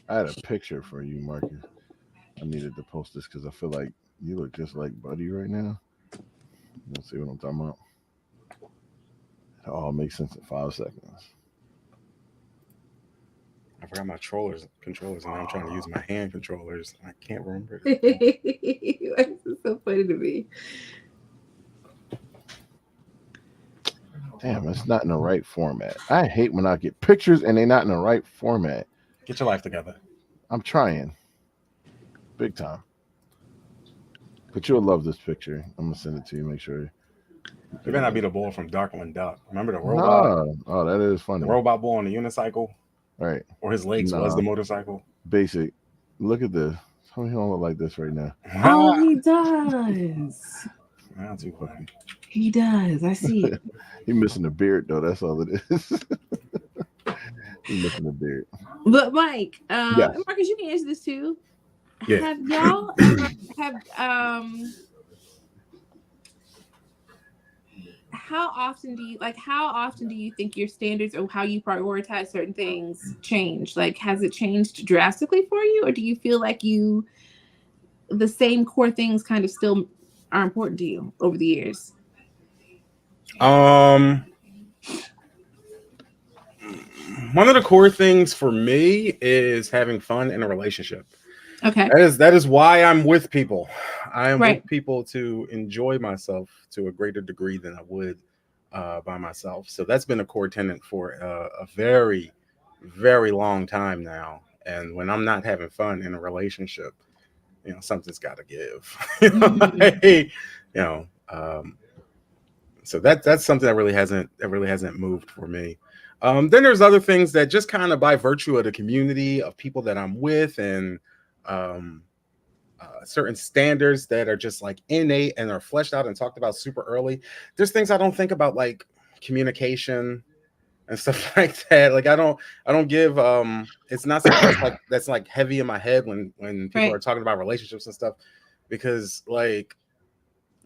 I had a picture for you, Marcus. I needed to post this because I feel like you look just like Buddy right now. Let's see what I'm talking about. It all makes sense in 5 seconds. I forgot my controllers, and I'm trying to use my hand controllers. I can't remember. It's so funny to me. Damn, it's not in the right format. I hate when I get pictures and they're not in the right format. Get your life together. I'm trying. Big time. But you'll love this picture. I'm going to send it to you. Make sure. It better not be the bull from Darkwing Duck. Remember the robot? No. Oh, that is funny. The robot bull on the unicycle? Right. Or his legs was the motorcycle? Basic. Look at this. Tell me he don't look like this right now. Oh, he does. Not too funny. He does. I see it. He's missing a beard, though. That's all it is. He's missing a beard. But Mike, yes. Marcus, you can answer this too. Yeah. Have y'all ever how often do you think your standards or how you prioritize certain things change? Like, has it changed drastically for you, or do you feel like the same core things kind of still are important to you over the years? One of the core things for me is having fun in a relationship. Okay. That is why I'm with people. I am with people to enjoy myself to a greater degree than I would by myself. So that's been a core tenet for a very, very long time now. And when I'm not having fun in a relationship, you know, something's got to give. So that's something that really hasn't moved for me. Then there's other things that just kind of by virtue of the community of people that I'm with and certain standards that are just like innate and are fleshed out and talked about super early. There's things I don't think about, like communication and stuff like that. Like I don't give it's not something that's like heavy in my head when people are talking about relationships and stuff, because like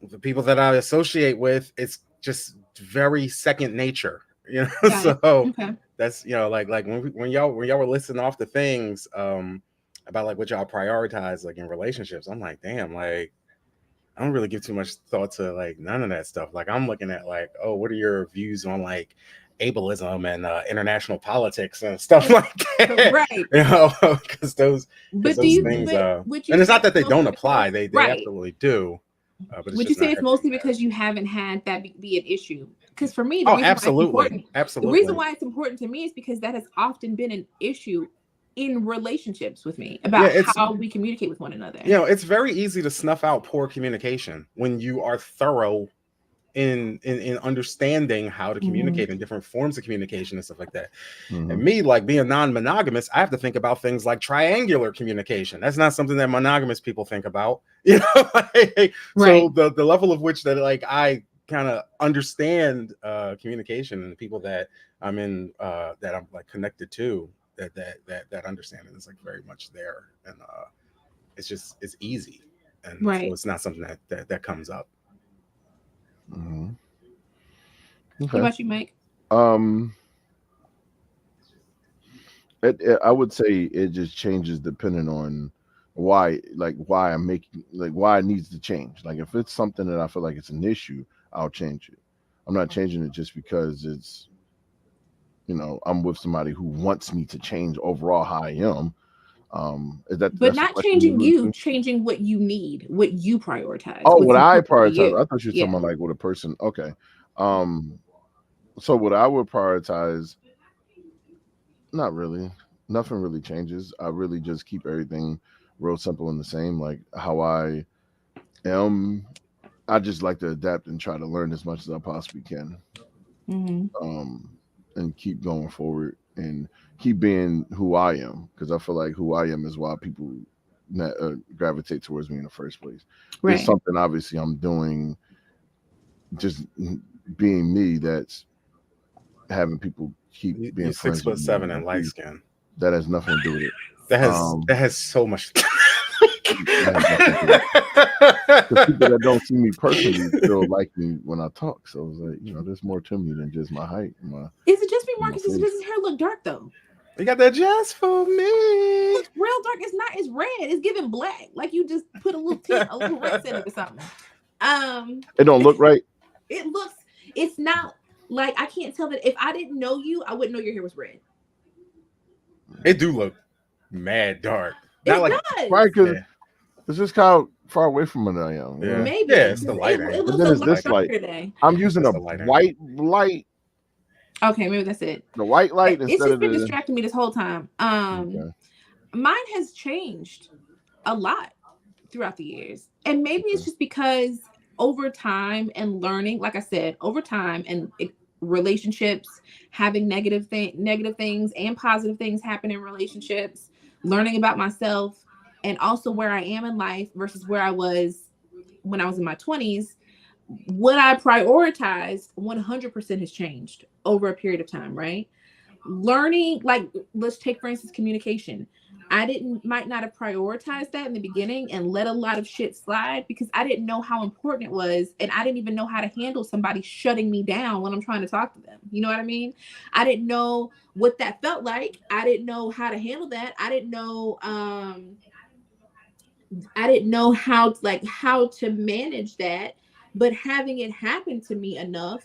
the people that I associate with, it's just very second nature, you know. That's, you know, like when y'all were listing off the things about like what y'all prioritize like in relationships, I'm like, damn, like I don't really give too much thought to like none of that stuff. Like I'm looking at like, oh, what are your views on like ableism and international politics and stuff like that, right? You know, because those things, and it's not that they don't apply; they absolutely do. But would you say it's mostly because you haven't had that be an issue? Because for me, absolutely. The reason why it's important to me is because that has often been an issue in relationships with me about how we communicate with one another. You know, it's very easy to snuff out poor communication when you are thorough in understanding how to communicate in different forms of communication and stuff like that. And me, like being non-monogamous, I have to think about things like triangular communication. That's not something that monogamous people think about, you know. So the level of which that like I kind of understand communication and the people that I'm in that I'm like connected to, that understanding is like very much there, and it's easy, and so it's not something that comes up. Okay. What about you, Mike? I would say it just changes depending on why I'm making, like, why it needs to change. Like, if it's something that I feel like it's an issue, I'll change it. I'm not changing it just because it's, I'm with somebody who wants me to change overall how I am. But not changing you, changing what you need, what you prioritize. Oh, what I prioritize. I thought you were talking about like what a person. Okay. So what I would prioritize, not really. Nothing really changes. I really just keep everything real simple and the same. Like how I am, I just like to adapt and try to learn as much as I possibly can. And keep going forward and keep being who I am, because I feel like who I am is why people gravitate towards me in the first place. Right. It's something obviously I'm doing, just being me, that's having people keep being 6'7" and light skin. That has nothing to do with it. That has so much. The people that don't see me personally still like me when I talk. So it's like, there's more to me than just my height. Is it just me, Marcus? Does his hair look dark though? You got that just for me. It's real dark. It's not. It's red. It's giving black. Like you just put a little red in it or something. It don't look right. It looks. It's not like, I can't tell that. If I didn't know you, I wouldn't know your hair was red. It do look mad dark. It does. Right, because it's just how far away from it I am. Yeah. Maybe. Yeah, it's the light. It looks a lot darker today. I'm using a white light. Okay, maybe that's it. The white light. It's just been distracting me this whole time. Mine has changed a lot throughout the years, and maybe it's just because over time and learning, like I said, over time and relationships, having negative things and positive things happen in relationships, learning about myself, and also where I am in life versus where I was when I was in my 20s. What I prioritized 100% has changed over a period of time, right? Learning, like, let's take, for instance, communication. I might not have prioritized that in the beginning and let a lot of shit slide because I didn't know how important it was. And I didn't even know how to handle somebody shutting me down when I'm trying to talk to them. You know what I mean? I didn't know what that felt like. I didn't know how to handle that. I didn't know how to manage that. But having it happen to me enough,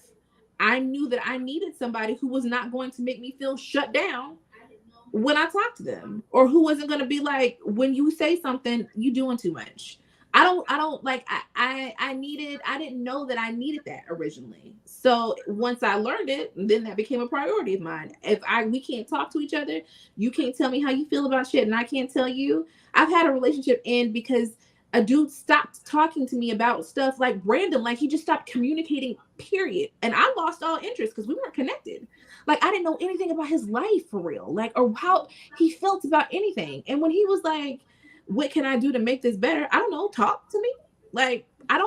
I knew that I needed somebody who was not going to make me feel shut down when I talked to them, or who wasn't going to be like, when you say something, you doing too much. I didn't know that I needed that originally. So once I learned it, then that became a priority of mine. We can't talk to each other. You can't tell me how you feel about shit, and I can't tell you. I've had a relationship end because a dude stopped talking to me about stuff like random, like he just stopped communicating, period. And I lost all interest because we weren't connected. Like, I didn't know anything about his life for real, like, or how he felt about anything. And when he was like, what can I do to make this better? I don't know, talk to me. Like, I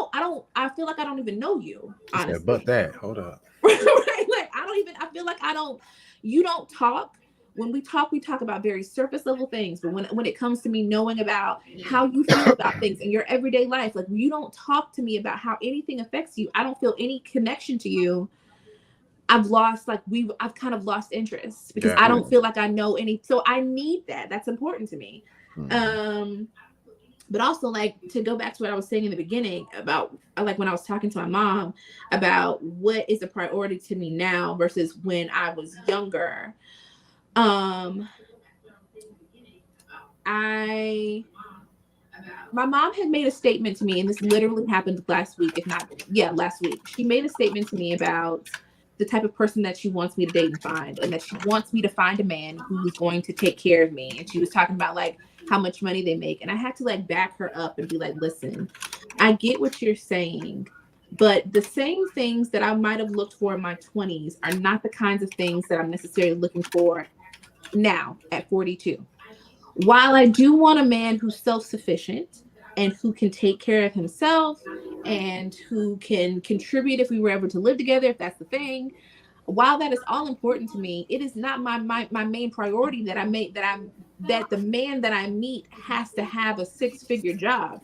feel like I don't even know you, honestly. Yeah, but that, hold up. Right? Like, I feel like you don't talk. When we talk about very surface level things, but when it comes to me knowing about how you feel about things in your everyday life, like, you don't talk to me about how anything affects you. I don't feel any connection to you. I've kind of lost interest because I don't feel like I know any. So I need that. That's important to me. But also, like, to go back to what I was saying in the beginning about, like, when I was talking to my mom about what is a priority to me now versus when I was younger. My mom had made a statement to me, and this literally happened last week. Last week. She made a statement to me about the type of person that she wants me to date and find, and that she wants me to find a man who's going to take care of me. And she was talking about, like, how much money they make. And I had to, like, back her up and be like, listen, I get what you're saying, but the same things that I might have looked for in my 20s are not the kinds of things that I'm necessarily looking for now at 42. While I do want a man who's self-sufficient and who can take care of himself and who can contribute if we were ever to live together, if that's the thing, while that is all important to me, it is not my main priority that the man that I meet has to have a 6-figure job.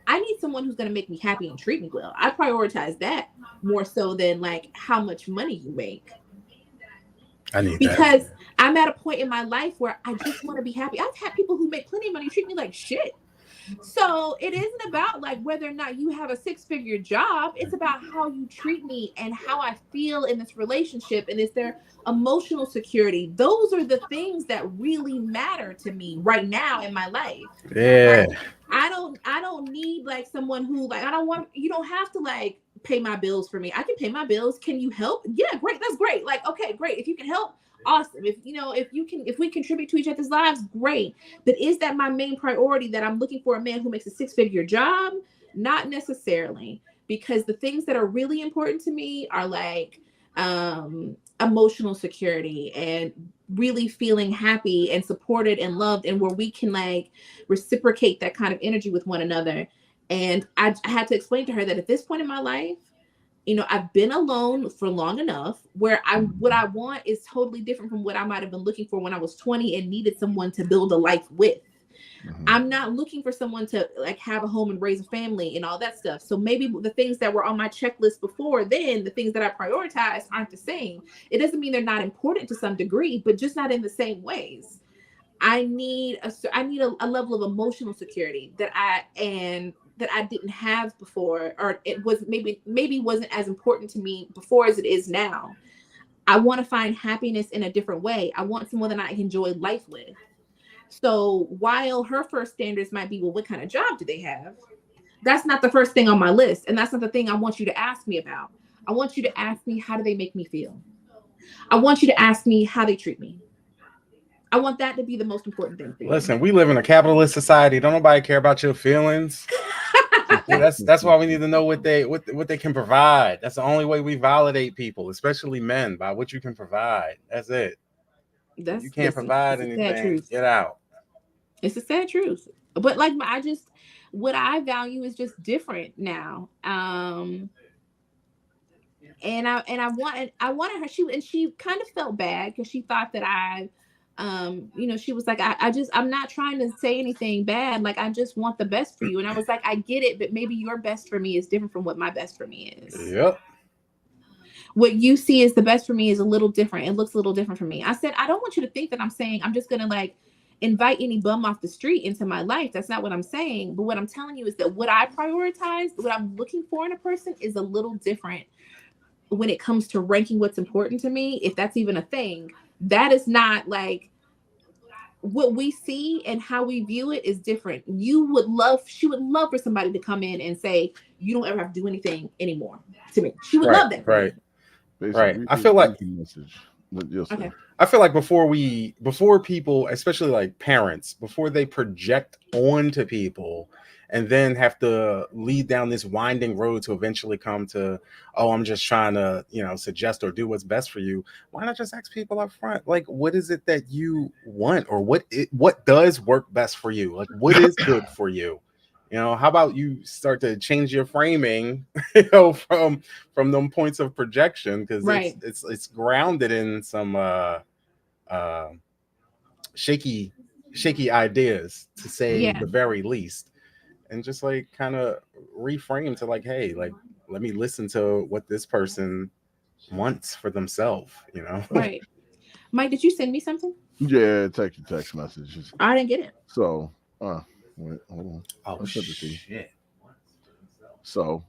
I need someone who's going to make me happy and treat me well. I prioritize that more so than, like, how much money you make. I need because that. I'm at a point in my life where I just want to be happy. I've had people who make plenty of money treat me like shit. So it isn't about like whether or not you have a 6-figure job. It's about how you treat me and how I feel in this relationship. And is there emotional security? Those are the things that really matter to me right now in my life. Yeah. Like, I don't need like someone who like, I don't want, you don't have to like pay my bills for me. I can pay my bills. Can you help? Yeah, great. That's great. Like, okay, great. If you can help, awesome. If if we contribute to each other's lives, great. But is that my main priority, that I'm looking for a man who makes a 6-figure job? Not necessarily, because the things that are really important to me are like emotional security and really feeling happy and supported and loved, and where we can like reciprocate that kind of energy with one another. And I had to explain to her that at this point in my life, I've been alone for long enough where what I want is totally different from what I might have been looking for when I was 20 and needed someone to build a life with. I'm not looking for someone to like have a home and raise a family and all that stuff. So maybe the things that were on my checklist before then, the things that I prioritized, aren't the same. It doesn't mean they're not important to some degree, but just not in the same ways. I need a level of emotional security that I didn't have before, or it was maybe wasn't as important to me before as it is now. I want to find happiness in a different way. I want someone that I can enjoy life with. So while her first standards might be, well, what kind of job do they have? That's not the first thing on my list. And that's not the thing I want you to ask me about. I want you to ask me, how do they make me feel? I want you to ask me how they treat me. I want that to be the most important thing for you. Listen, we live in a capitalist society. Don't nobody care about your feelings. Yeah, that's why we need to know what they can provide. That's the only way we validate people, especially men, by what you can provide. That's it. You can't provide anything. Get out. It's a sad truth. But like what I value is just different now. And I wanted her, she kind of felt bad because she thought that she was like, I'm not trying to say anything bad. Like, I just want the best for you. And I was like, I get it, but maybe your best for me is different from what my best for me is. Yep. What you see as the best for me is a little different. It looks a little different for me. I said, I don't want you to think that I'm saying I'm just going to like invite any bum off the street into my life. That's not what I'm saying. But what I'm telling you is that what I prioritize, what I'm looking for in a person, is a little different when it comes to ranking what's important to me, if that's even a thing. That is not like what we see, and how we view it is different. She would love for somebody to come in and say, you don't ever have to do anything anymore to me. She would love that. Right. Right. I feel like I feel like before people, especially like parents, before they project onto people and then have to lead down this winding road to eventually come to, oh, I'm just trying to, suggest or do what's best for you. Why not just ask people up front? Like, what is it that you want, or what does work best for you? Like, what is good for you? How about you start to change your framing, from them points of projection, because it's grounded in some shaky ideas, to say the very least, and just like kind of reframe to like, hey, like, let me listen to what this person wants for themselves. Right. Mike, did you send me something? Yeah, text messages. I didn't get it. So, wait, hold on. Oh, shit. So,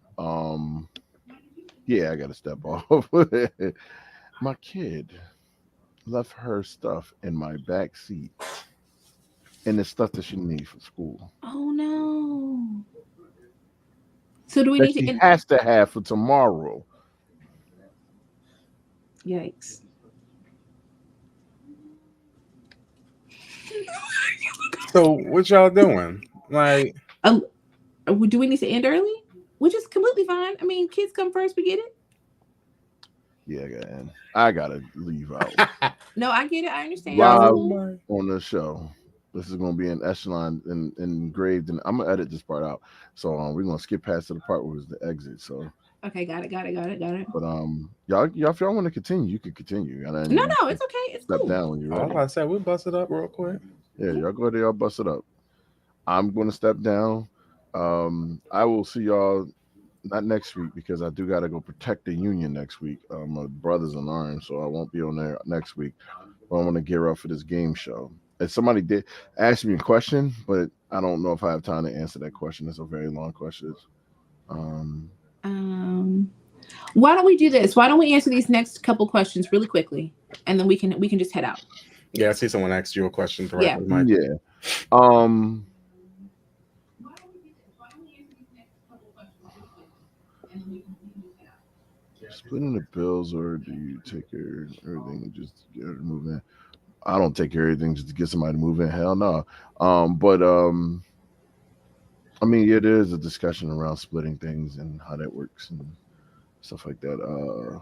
yeah, I gotta step off. My kid left her stuff in my back seat, and the stuff that she needs for school. Oh no! So do we need to? She has to have for tomorrow. Yikes! So what y'all doing? Like, do we need to end early? Which is completely fine. I mean, kids come first. We get it. Yeah, I gotta leave out. No, I get it. I understand. Live on the show. This is gonna be an echelon engraved, and I'm gonna edit this part out. So we're gonna skip past to the part where it's the exit. So okay, got it. But y'all, if y'all want to continue, you can continue. No, it's okay. It's step cool. down when you're ready. I said we'll bust it up real quick. Yeah, y'all go ahead, y'all bust it up. I'm gonna step down. I will see y'all not next week, because I do gotta go protect the union next week. My brother's in arms, so I won't be on there next week. But I'm gonna gear up for this game show. if somebody did ask me a question, but I don't know if I have time to answer that question. It's a very long question. Why don't we do this? Why don't we answer these next couple questions really quickly, and then we can just head out. Yeah, I see someone asked you a question directly. Mike. Yeah. Splitting the bills, or do you take care of everything just to get her to move in? I don't take care of everything just to get somebody to move in. Hell no. But I mean, it is a discussion around splitting things and how that works and stuff like that.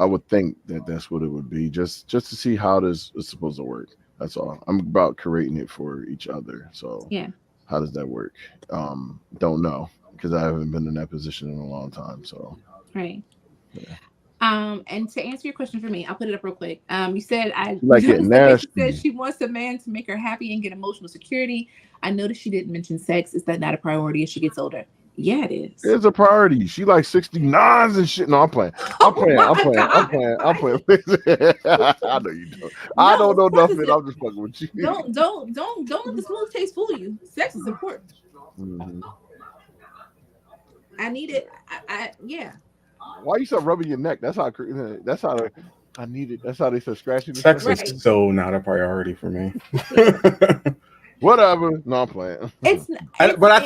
I would think that that's what it would be, just to see how this is supposed to work. That's all. I'm about creating it for each other. So yeah, how does that work? Don't know, because I haven't been in that position in a long time. So right. Yeah. And to answer your question for me, I'll put it up real quick. You said nasty. She said she wants a man to make her happy and get emotional security. I noticed she didn't mention sex. Is that not a priority as she gets older? Yeah, it is. It's a priority. She like 69s and shit. No, I'm playing. I'm playing. I know you don't. I don't know nothing. I'm just fucking with you. Don't let the smooth taste fool you. Sex is important. Mm-hmm. I need it. Yeah. Why you start rubbing your neck? That's how I need it. That's how they start scratching. Sex is so not a priority for me. Whatever. No, I'm playing. But I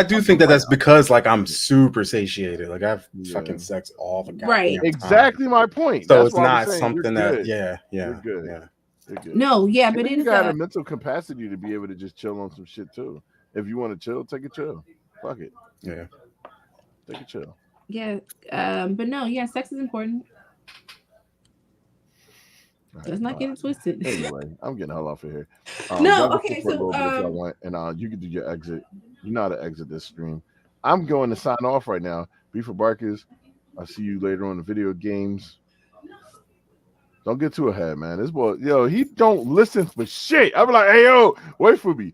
do think that that's because like I'm super satiated. Like I have fucking sex all the goddamn right. time. Exactly my point. So that's it's not something that You're good. You're good. No, yeah, but you got a mental capacity to be able to just chill on some shit too. If you want to chill, take a chill. Fuck it. Yeah. Take a chill. Yeah. But no, yeah, sex is important. Right, let's not get it twisted. Anyway, I'm getting the hell off of here. No, okay, so and you can do your exit. You know how to exit this stream. I'm going to sign off right now. B for Barkers. I'll see you later on the video games. Don't get too ahead, man. This boy, he don't listen for shit. I'm like, hey, yo, wait for me.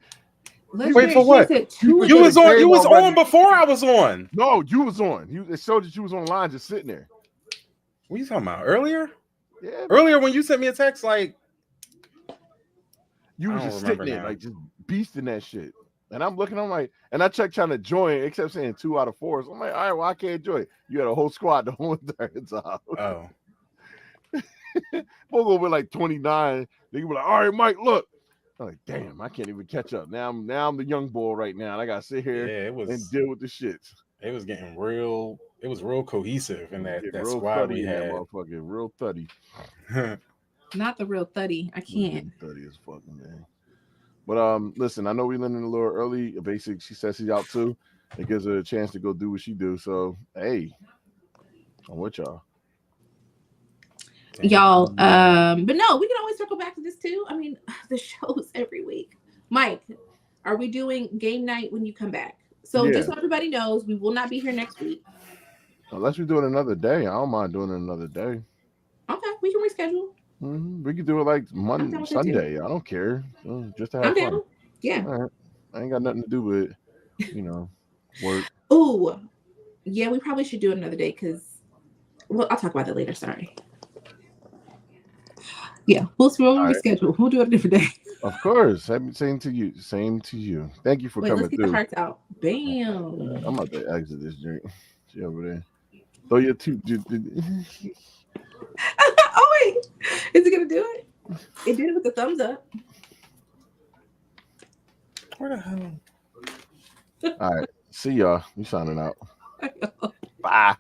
Wait for what? You was on before I was on. No, you was on. It showed that you was online just sitting there. What are you talking about? Earlier? Yeah. Earlier when you sent me a text, like you were just sitting there, like just beasting that shit. And I'm looking, I'm like, and I checked trying to join, except saying 2 out of 4. So I'm like, all right, well, I can't join. You had a whole squad the whole entire time. Oh. We'll go with like 29. They were like, all right, Mike, look. I'm like, damn, I can't even catch up. Now I'm the young boy right now. And I gotta sit here and deal with the shit. It was getting real. It was real cohesive in that squad we had. Motherfucking real thuddy. Not the real thuddy. I can't. Thuddy as fucking man. But listen, I know we landed a little early. Basic, she says she's out too. It gives her a chance to go do what she do. So hey, I'm with y'all. Y'all, but no, we can always circle back to this too. I mean, the shows every week. Mike, are we doing game night when you come back? So just so everybody knows, we will not be here next week. Unless we do it another day. I don't mind doing it another day. Okay, we can reschedule. Mm-hmm. We could do it like Monday, Sunday. I don't care. Just to have fun. Down. Yeah. Right. I ain't got nothing to do with, work. Oh, yeah, we probably should do it another day because, well, I'll talk about that later. Sorry. Yeah, we'll reschedule. We'll do it a different day. Of course. Same to you. Same to you. Thank you for coming let's get through. The hearts out. Bam. I'm about to exit this drink. She over there. Throw your two. Oh wait, is it gonna do it? It did it with the thumbs up. Where the hell? All right. See y'all. We signing out. Bye.